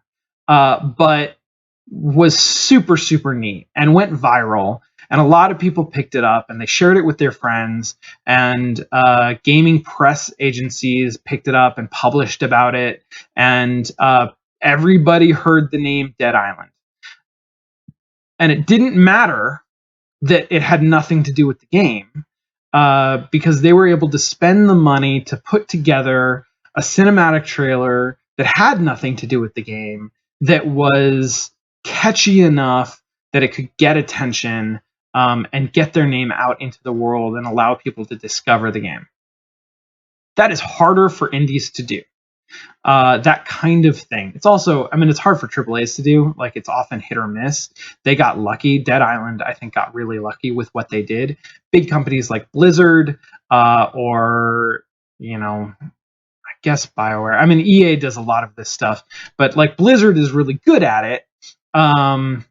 but was super, super neat and went viral. And a lot of people picked it up and they shared it with their friends. And gaming press agencies picked it up and published about it. And everybody heard the name Dead Island. And it didn't matter that it had nothing to do with the game, because they were able to spend the money to put together a cinematic trailer that had nothing to do with the game, that was catchy enough that it could get attention, and get their name out into the world and allow people to discover the game. That is harder for indies to do. That kind of thing. It's also, I mean, it's hard for AAAs to do. Like, it's often hit or miss. They got lucky. Dead Island, I think, got really lucky with what they did. Big companies like Blizzard, or, I guess BioWare. I mean, EA does a lot of this stuff, but, like, Blizzard is really good at it. Valve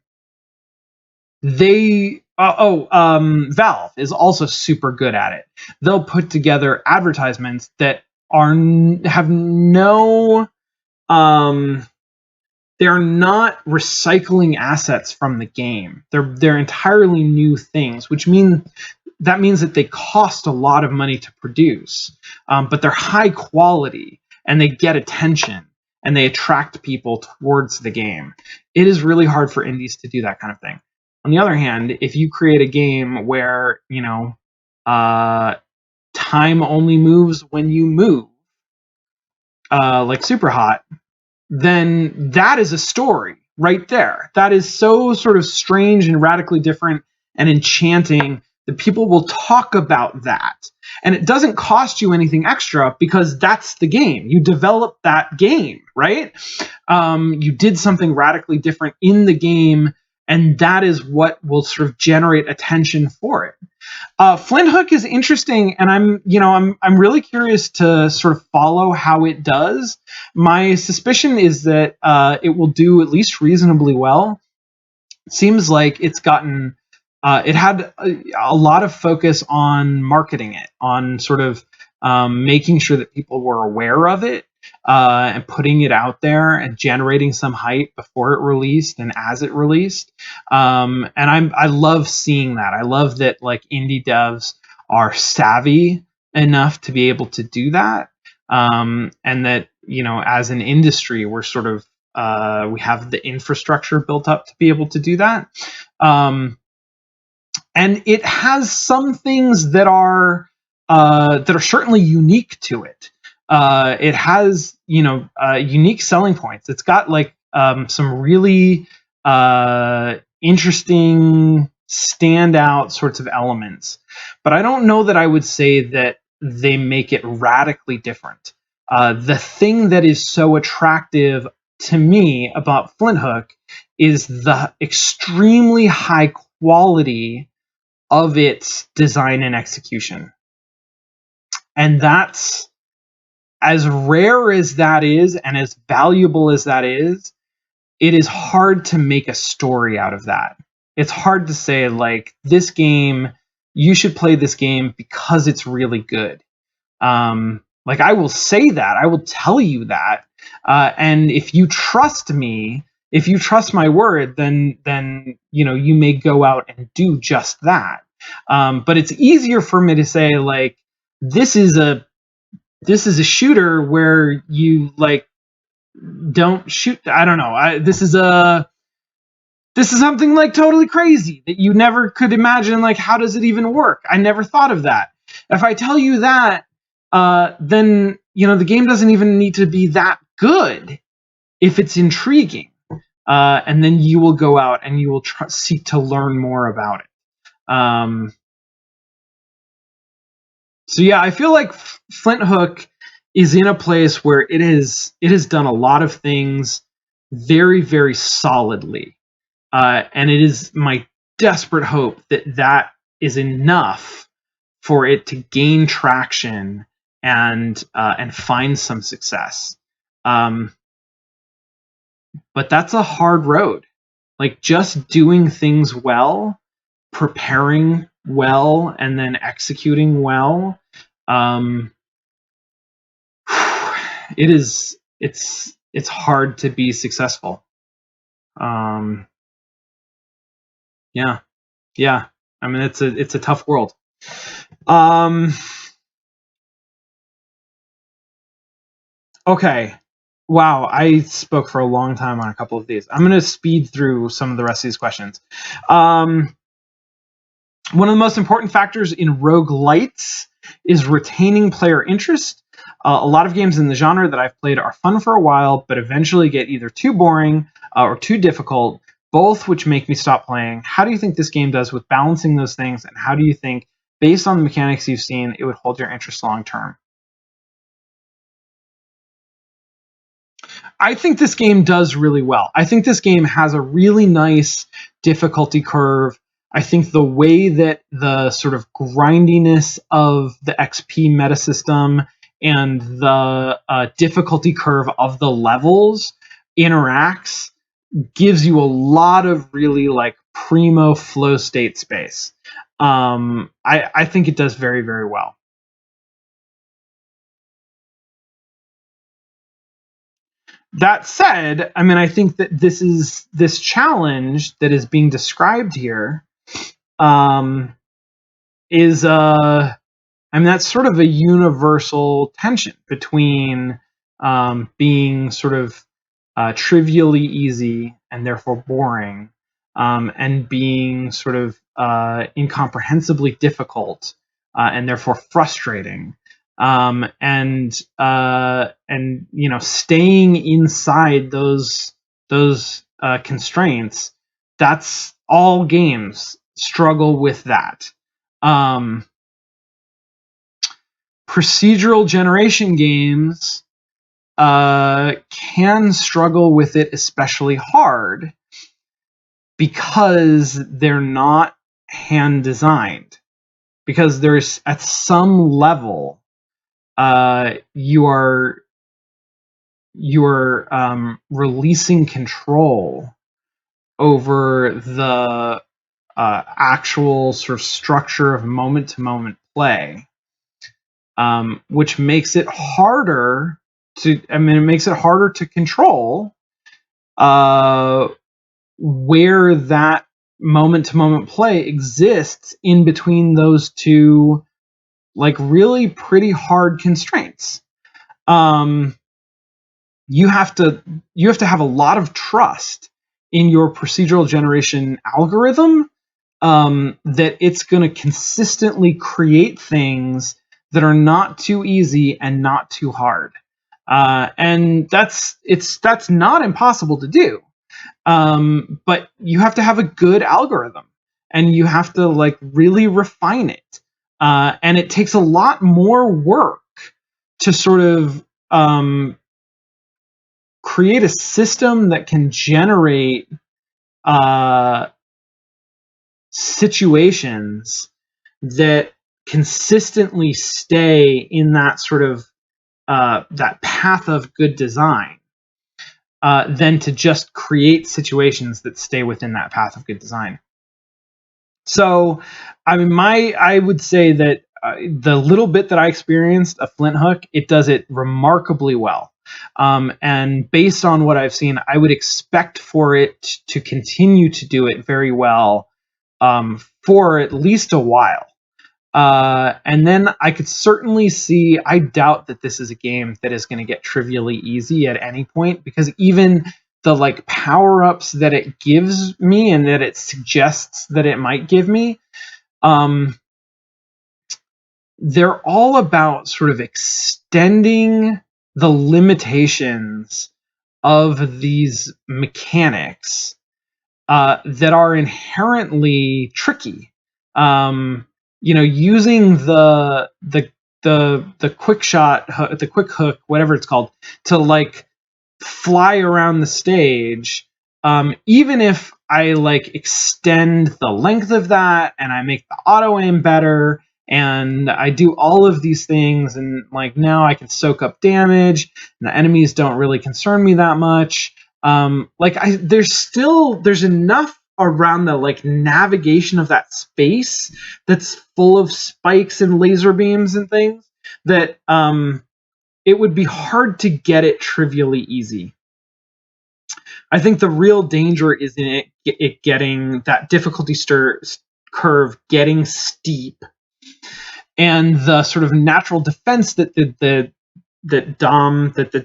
is also super good at it. They'll put together advertisements that have no they're not recycling assets from the game. They're entirely new things, which means that they cost a lot of money to produce, but they're high quality and they get attention and they attract people towards the game. It is really hard for indies to do that kind of thing. On the other hand, if you create a game where time only moves when you move, like Superhot, then that is a story right there. That is so sort of strange and radically different and enchanting that people will talk about that. And it doesn't cost you anything extra because that's the game. You developed that game, right? You did something radically different in the game, and that is what will sort of generate attention for it. Flinthook is interesting, and I'm really curious to sort of follow how it does. My suspicion is that it will do at least reasonably well. It seems like it's gotten it had a lot of focus on marketing it, on sort of making sure that people were aware of it, and putting it out there and generating some hype before it released and as it released. And I love seeing that. I love that like indie devs are savvy enough to be able to do that, and that as an industry we're sort of we have the infrastructure built up to be able to do that. And it has some things that are certainly unique to it. It has unique selling points. It's got like some really interesting standout sorts of elements, but I don't know that I would say that they make it radically different. The thing that is so attractive to me about Flinthook is the extremely high quality of its design and execution. And that's, as rare as that is and as valuable as that is, it is hard to make a story out of that. It's hard to say, like, this game, you should play this game because it's really good. Like, I will say that. I will tell you that. And if you trust me, if you trust my word, then you may go out and do just that. But it's easier for me to say, like, this is a shooter where you like don't shoot. I don't know. This is something like totally crazy that you never could imagine. Like, how does it even work? I never thought of that. If I tell you that, then the game doesn't even need to be that good if it's intriguing, and then you will go out and you will seek to learn more about it. So yeah, I feel like Flinthook is in a place where it has done a lot of things very, very solidly, and it is my desperate hope that that is enough for it to gain traction and find some success. But that's a hard road. Like, just doing things well, preparing well, and then executing well. It's hard to be successful. Yeah. I mean, it's a tough world. Okay. Wow, I spoke for a long time on a couple of these. I'm going to speed through some of the rest of these questions. One of the most important factors in rogue-lites is retaining player interest. A lot of games in the genre that I've played are fun for a while, but eventually get either too boring or too difficult, both which make me stop playing. How do you think this game does with balancing those things, and how do you think, based on the mechanics you've seen, it would hold your interest long term? I think this game does really well. I think this game has a really nice difficulty curve. I think the way that the sort of grindiness of the XP meta system and the difficulty curve of the levels interacts gives you a lot of really like primo flow state space. I think it does very, very well. That said, I mean, I think that this challenge that is being described here, um, is I mean, that's sort of a universal tension between being sort of trivially easy and therefore boring, and being sort of incomprehensibly difficult, and therefore frustrating. And staying inside those constraints. That's all games struggle with that. Um, Procedural generation games can struggle with it especially hard because they're not hand designed. Because there's, at some level, you are releasing control over actual sort of structure of moment-to-moment play, which makes it harder to control where that moment-to-moment play exists in between those two, like, really pretty hard constraints. You have to have a lot of trust in your procedural generation algorithm, that it's going to consistently create things that are not too easy and not too hard. And that's not impossible to do. But you have to have a good algorithm, and you have to, like, really refine it. And it takes a lot more work to sort of create a system that can generate situations that consistently stay in that sort of that path of good design, than to just create situations that stay within that path of good design. So, I mean, I would say that the little bit that I experienced of Flinthook, it does it remarkably well. And based on what I've seen, I would expect for it to continue to do it very well, for at least a while. And then I could certainly see, I doubt that this is a game that is going to get trivially easy at any point, because even the, like, power-ups that it gives me and that it suggests that it might give me, they're all about sort of extending the limitations of these mechanics, that are inherently tricky. Using the quick shot, the quick hook, whatever it's called, to, like, fly around the stage. Even if I, like, extend the length of that, and I make the auto aim better, and I do all of these things, and, like, now I can soak up damage, and the enemies don't really concern me that much. There's enough around the, like, navigation of that space that's full of spikes and laser beams and things that it would be hard to get it trivially easy. I think the real danger is in it getting that difficulty curve getting steep, and the sort of natural defense that the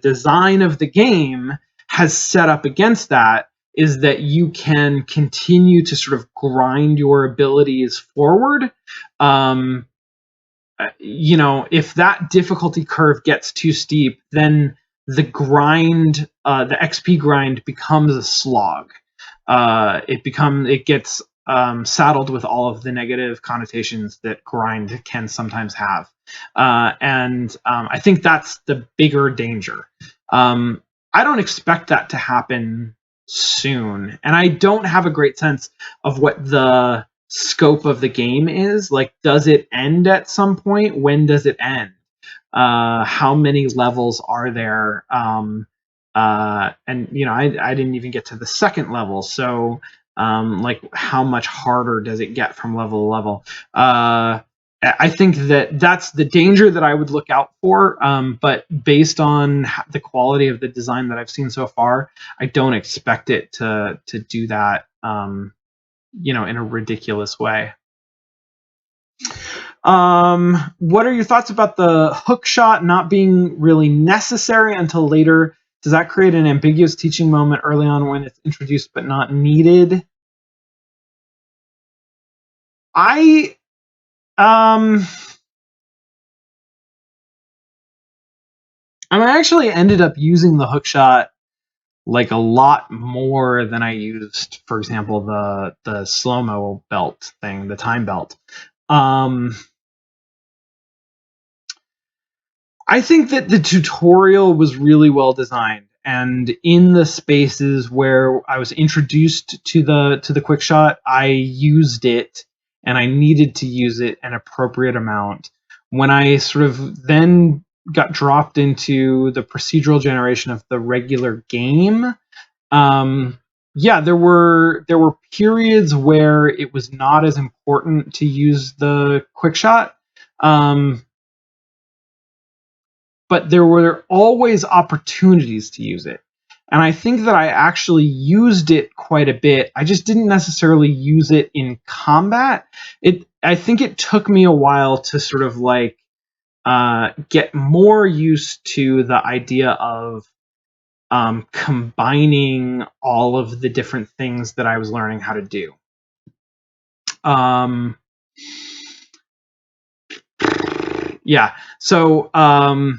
design of the game has set up against that is that you can continue to sort of grind your abilities forward. If that difficulty curve gets too steep, then the XP grind becomes a slog. It gets saddled with all of the negative connotations that grind can sometimes have. And I think that's the bigger danger. I don't expect that to happen soon, and I don't have a great sense of what the scope of the game is. Like, does it end at some point? When does it end? How many levels are there? And I didn't even get to the second level, so like, how much harder does it get from level to level? I think that's the danger that I would look out for. But based on the quality of the design that I've seen so far, I don't expect it to do that, in a ridiculous way. What are your thoughts about the hook shot not being really necessary until later? Does that create an ambiguous teaching moment early on when it's introduced but not needed? I actually ended up using the hook shot, like, a lot more than I used, for example, the slow-mo belt thing, the time belt. I think that the tutorial was really well designed, and in the spaces where I was introduced to the quick shot, I used it, and I needed to use it an appropriate amount. When I sort of then got dropped into the procedural generation of the regular game, yeah, there were periods where it was not as important to use the quick shot. Um, but there were always opportunities to use it. And I think that I actually used it quite a bit. I just didn't necessarily use it in combat. I think it took me a while to sort of like get more used to the idea of combining all of the different things that I was learning how to do. Um, yeah. So I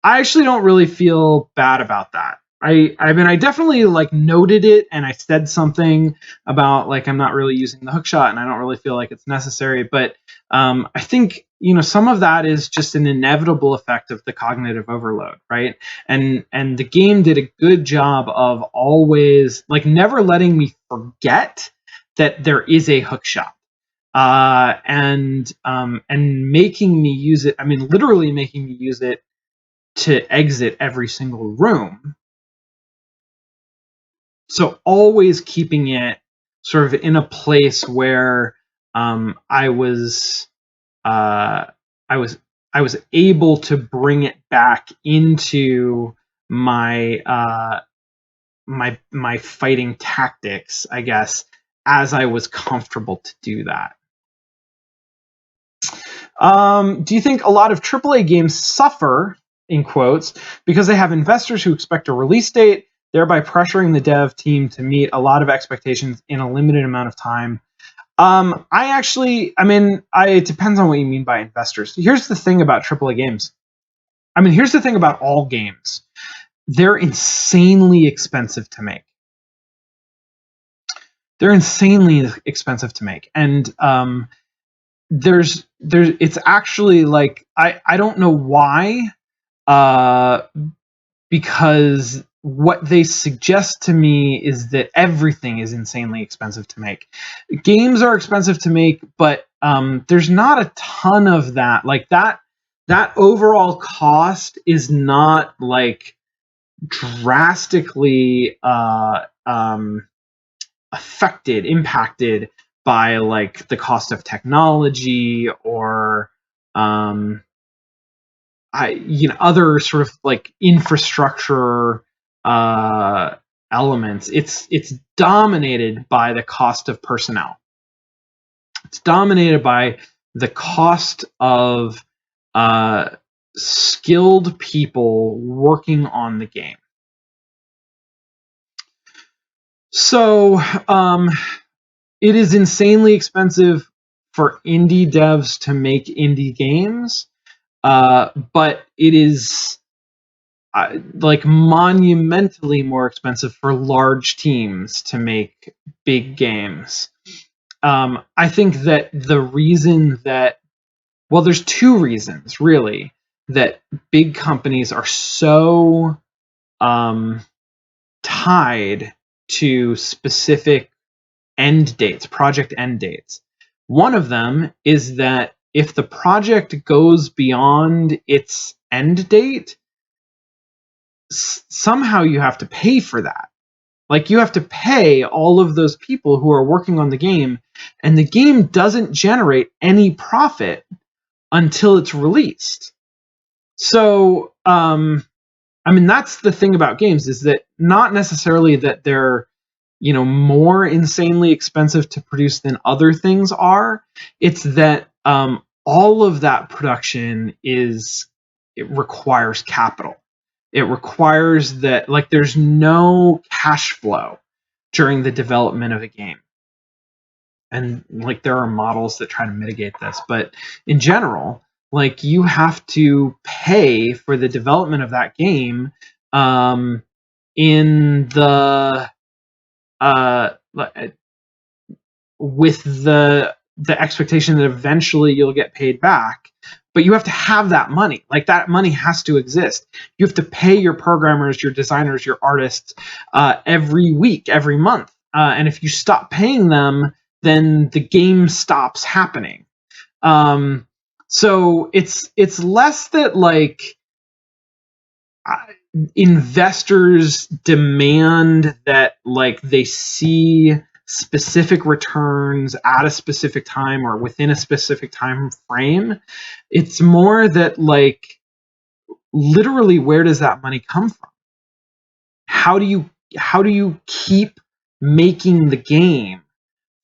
actually don't really feel bad about that. I mean, I definitely like noted it and I said something about like I'm not really using the hook shot and I don't really feel like it's necessary. But I think some of that is just an inevitable effect of the cognitive overload, right? And the game did a good job of always like never letting me forget that there is a hook shot. And making me use it. I mean, literally making me use it to exit every single room. So always keeping it sort of in a place where I was uh, I was I was able to bring it back into my my fighting tactics, I guess, as I was comfortable to do that. Do you think a lot of AAA games suffer, in quotes, because they have investors who expect a release date, thereby pressuring the dev team to meet a lot of expectations in a limited amount of time? It depends on what you mean by investors. Here's the thing about AAA games. Here's the thing about all games. They're insanely expensive to make. And it's actually like I don't know why, uh because what they suggest to me is that everything is insanely expensive to make. Games are expensive to make, but there's not a ton of that. Like that overall cost is not like drastically impacted by like the cost of technology or um, other sort of like infrastructure elements. It's dominated by the cost of personnel. It's dominated by the cost of skilled people working on the game. So it is insanely expensive for indie devs to make indie games, but it is like monumentally more expensive for large teams to make big games. I think that the reason that, well, there's two reasons really that big companies are so tied to specific end dates, project end dates. One of them is that if the project goes beyond its end date, somehow you have to pay for that. Like you have to pay all of those people who are working on the game, and the game doesn't generate any profit until it's released. So, that's the thing about games, is that not necessarily that they're more insanely expensive to produce than other things are. It's that all of that production it requires capital. It requires that like there's no cash flow during the development of a game. And like there are models that try to mitigate this, but in general, like you have to pay for the development of that game in the with the expectation that eventually you'll get paid back, but you have to have that money. Like that money has to exist. You have to pay your programmers, your designers, your artists every week, every month, and if you stop paying them, then the game stops happening. So it's less that like investors demand that like they see specific returns at a specific time or within a specific time frame. It's more that like literally where does that money come from? How do you keep making the game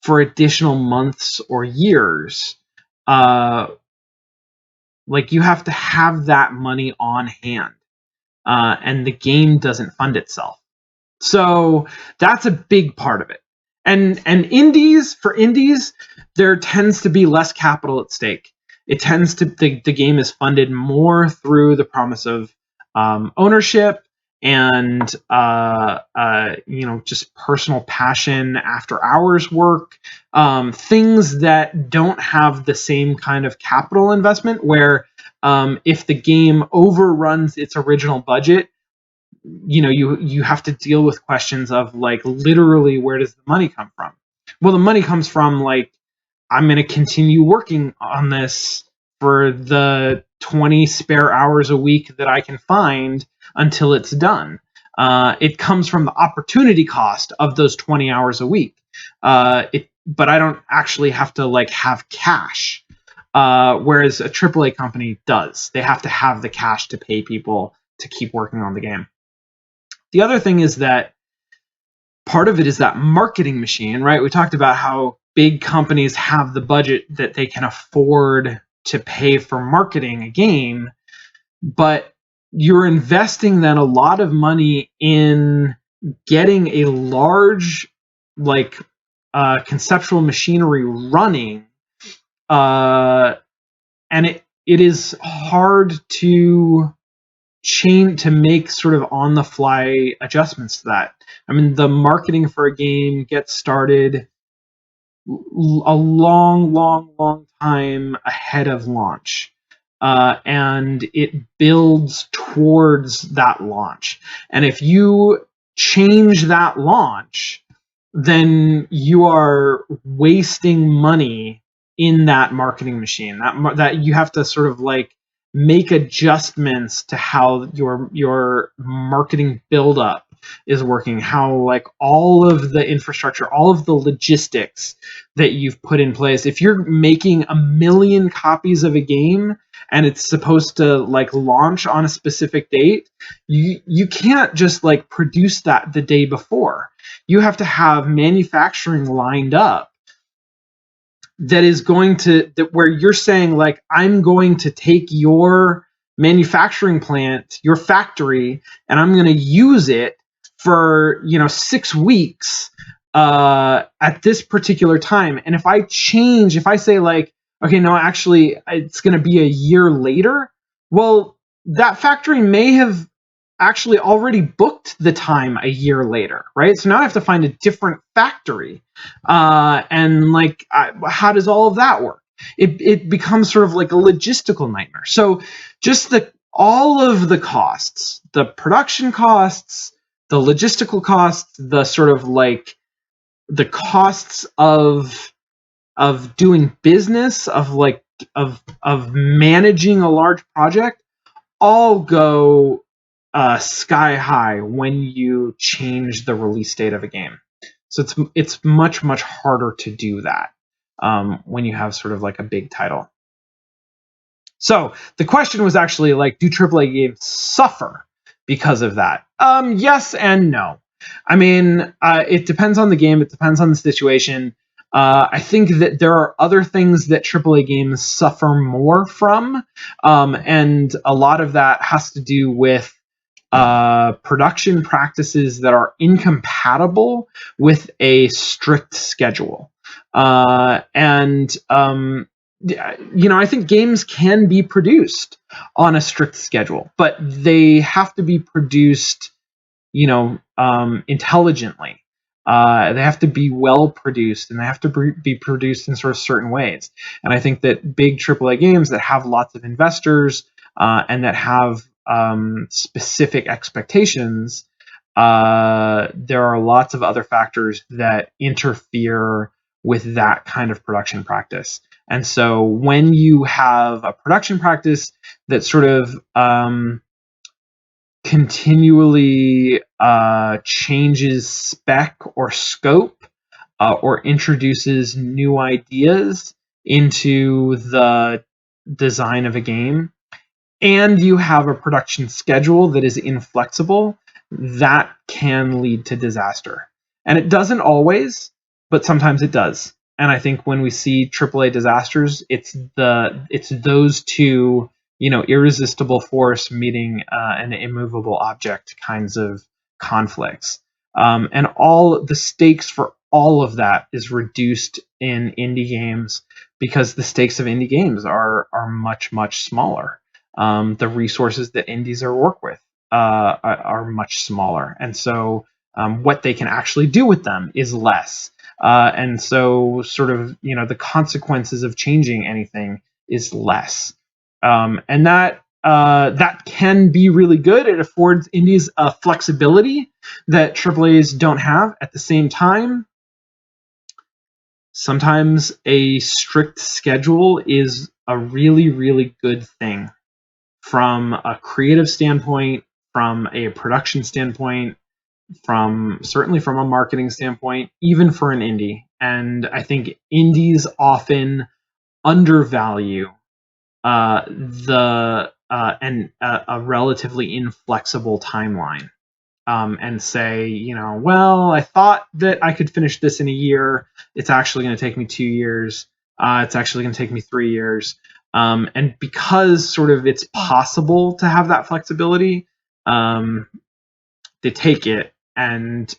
for additional months or years? Like you have to have that money on hand, and the game doesn't fund itself. So that's a big part of it. And for indies, there tends to be less capital at stake. It tends to the game is funded more through the promise of ownership and just personal passion, after hours work, things that don't have the same kind of capital investment. Where if the game overruns its original budget, you have to deal with questions of like literally where does the money come from? Well, the money comes from like I'm going to continue working on this for the 20 spare hours a week that I can find until it's done. It comes from the opportunity cost of those 20 hours a week. But I don't actually have to like have cash. Whereas a AAA company does. They have to have the cash to pay people to keep working on the game. The other thing is that part of it is that marketing machine, right? We talked about how big companies have the budget that they can afford to pay for marketing a game, but you're investing then a lot of money in getting a large conceptual machinery running, and it is hard to make sort of on the fly adjustments to that. I mean, the marketing for a game gets started a long time ahead of launch. And it builds towards that launch. And if you change that launch, then you are wasting money in that marketing machine. That you have to sort of like make adjustments to how your marketing buildup is working, how like all of the infrastructure, all of the logistics that you've put in place. If you're making 1 million copies of a game and it's supposed to like launch on a specific date, you can't just like produce that the day before. You have to have manufacturing lined up that is going to where you're saying like, I'm going to take your manufacturing plant, your factory, and I'm going to use it for 6 weeks at this particular time. And if I say like, okay, no, actually it's going to be a year later, well, that factory may have actually already booked the time a year later, right? So now I have to find a different factory. And like, how does all of that work? It becomes sort of like a logistical nightmare. So just all of the costs, the production costs, the logistical costs, the sort of like the costs of doing business, of managing a large project, all go sky high when you change the release date of a game. So it's much harder to do that when you have sort of like a big title. So the question was actually like, do AAA games suffer because of that? Yes and no. I mean, it depends on the game. It depends on the situation. I think that there are other things that AAA games suffer more from, and a lot of that has to do with production practices that are incompatible with a strict schedule. I think games can be produced on a strict schedule, but they have to be produced, intelligently. They have to be well produced, and they have to be produced in sort of certain ways. And I think that big AAA games that have lots of investors and that have specific expectations, there are lots of other factors that interfere with that kind of production practice. And so when you have a production practice that sort of continually changes spec or scope or introduces new ideas into the design of a game, and you have a production schedule that is inflexible, that can lead to disaster. And it doesn't always, but sometimes it does. And I think when we see AAA disasters, it's those two, irresistible force meeting an immovable object kinds of conflicts. And all the stakes for all of that is reduced in indie games because the stakes of indie games are much, much smaller. The resources that indies are work with are much smaller, and so what they can actually do with them is less. And so, sort of, the consequences of changing anything is less, and that can be really good. It affords indies a flexibility that AAA's don't have. At the same time, sometimes a strict schedule is a really, really good thing from a creative standpoint, from a production standpoint, certainly from a marketing standpoint, even for an indie. And I think indies often undervalue a relatively inflexible timeline. And say, well, I thought that I could finish this in a year. It's actually going to take me 2 years. It's actually going to take me 3 years. And because sort of it's possible to have that flexibility, they take it and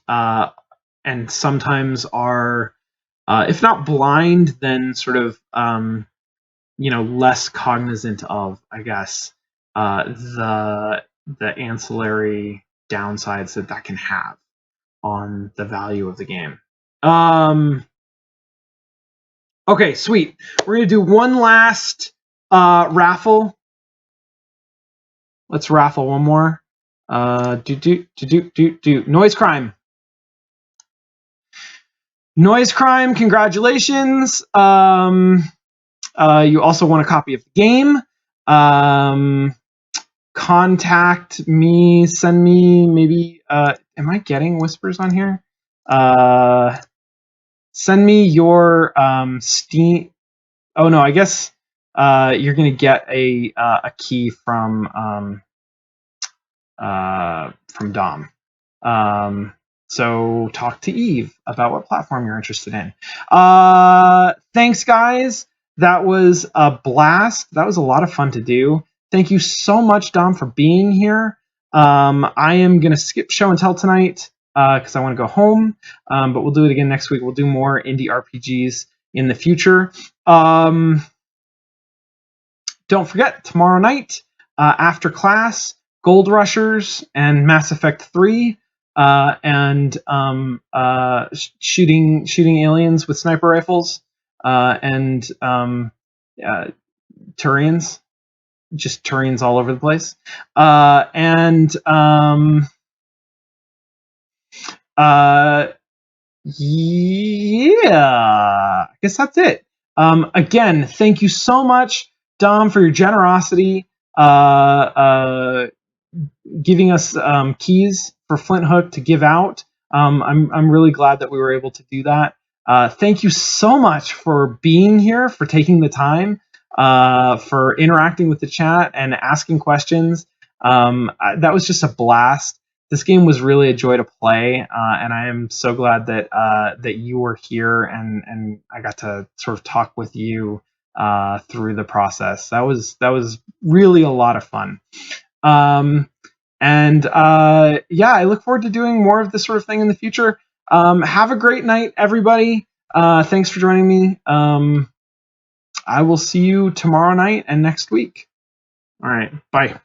sometimes are, if not blind, then sort of less cognizant of, I guess, the ancillary downsides that can have on the value of the game. Okay, sweet. We're gonna do one last raffle. Let's raffle one more. Noise crime. Noise crime. Congratulations. You also won a copy of the game. Contact me, send me maybe, am I getting whispers on here? Send me your Steam. Oh no, I guess you're gonna get a key from Dom. So talk to Eve about what platform you're interested in. Thanks, guys. That was a blast. That was a lot of fun to do. Thank you so much, Dom, for being here. I am going to skip show and tell tonight because I want to go home, but we'll do it again next week. We'll do more indie RPGs in the future. Don't forget, tomorrow night, after class, Gold Rushers and Mass Effect 3, and shooting aliens with sniper rifles, and Turians. Just Turians all over the place. Yeah, I guess that's it. Again, thank you so much, Dom, for your generosity, giving us keys for Flinthook to give out. I'm really glad that we were able to do that. Thank you so much for being here, for taking the time, for interacting with the chat and asking questions. That was just a blast. This game was really a joy to play, and I am so glad that you were here and I got to sort of talk with you through the process. That was really a lot of fun. Yeah, I look forward to doing more of this sort of thing in the future. Have a great night, everybody. Thanks for joining me. I will see you tomorrow night and next week. All right, bye.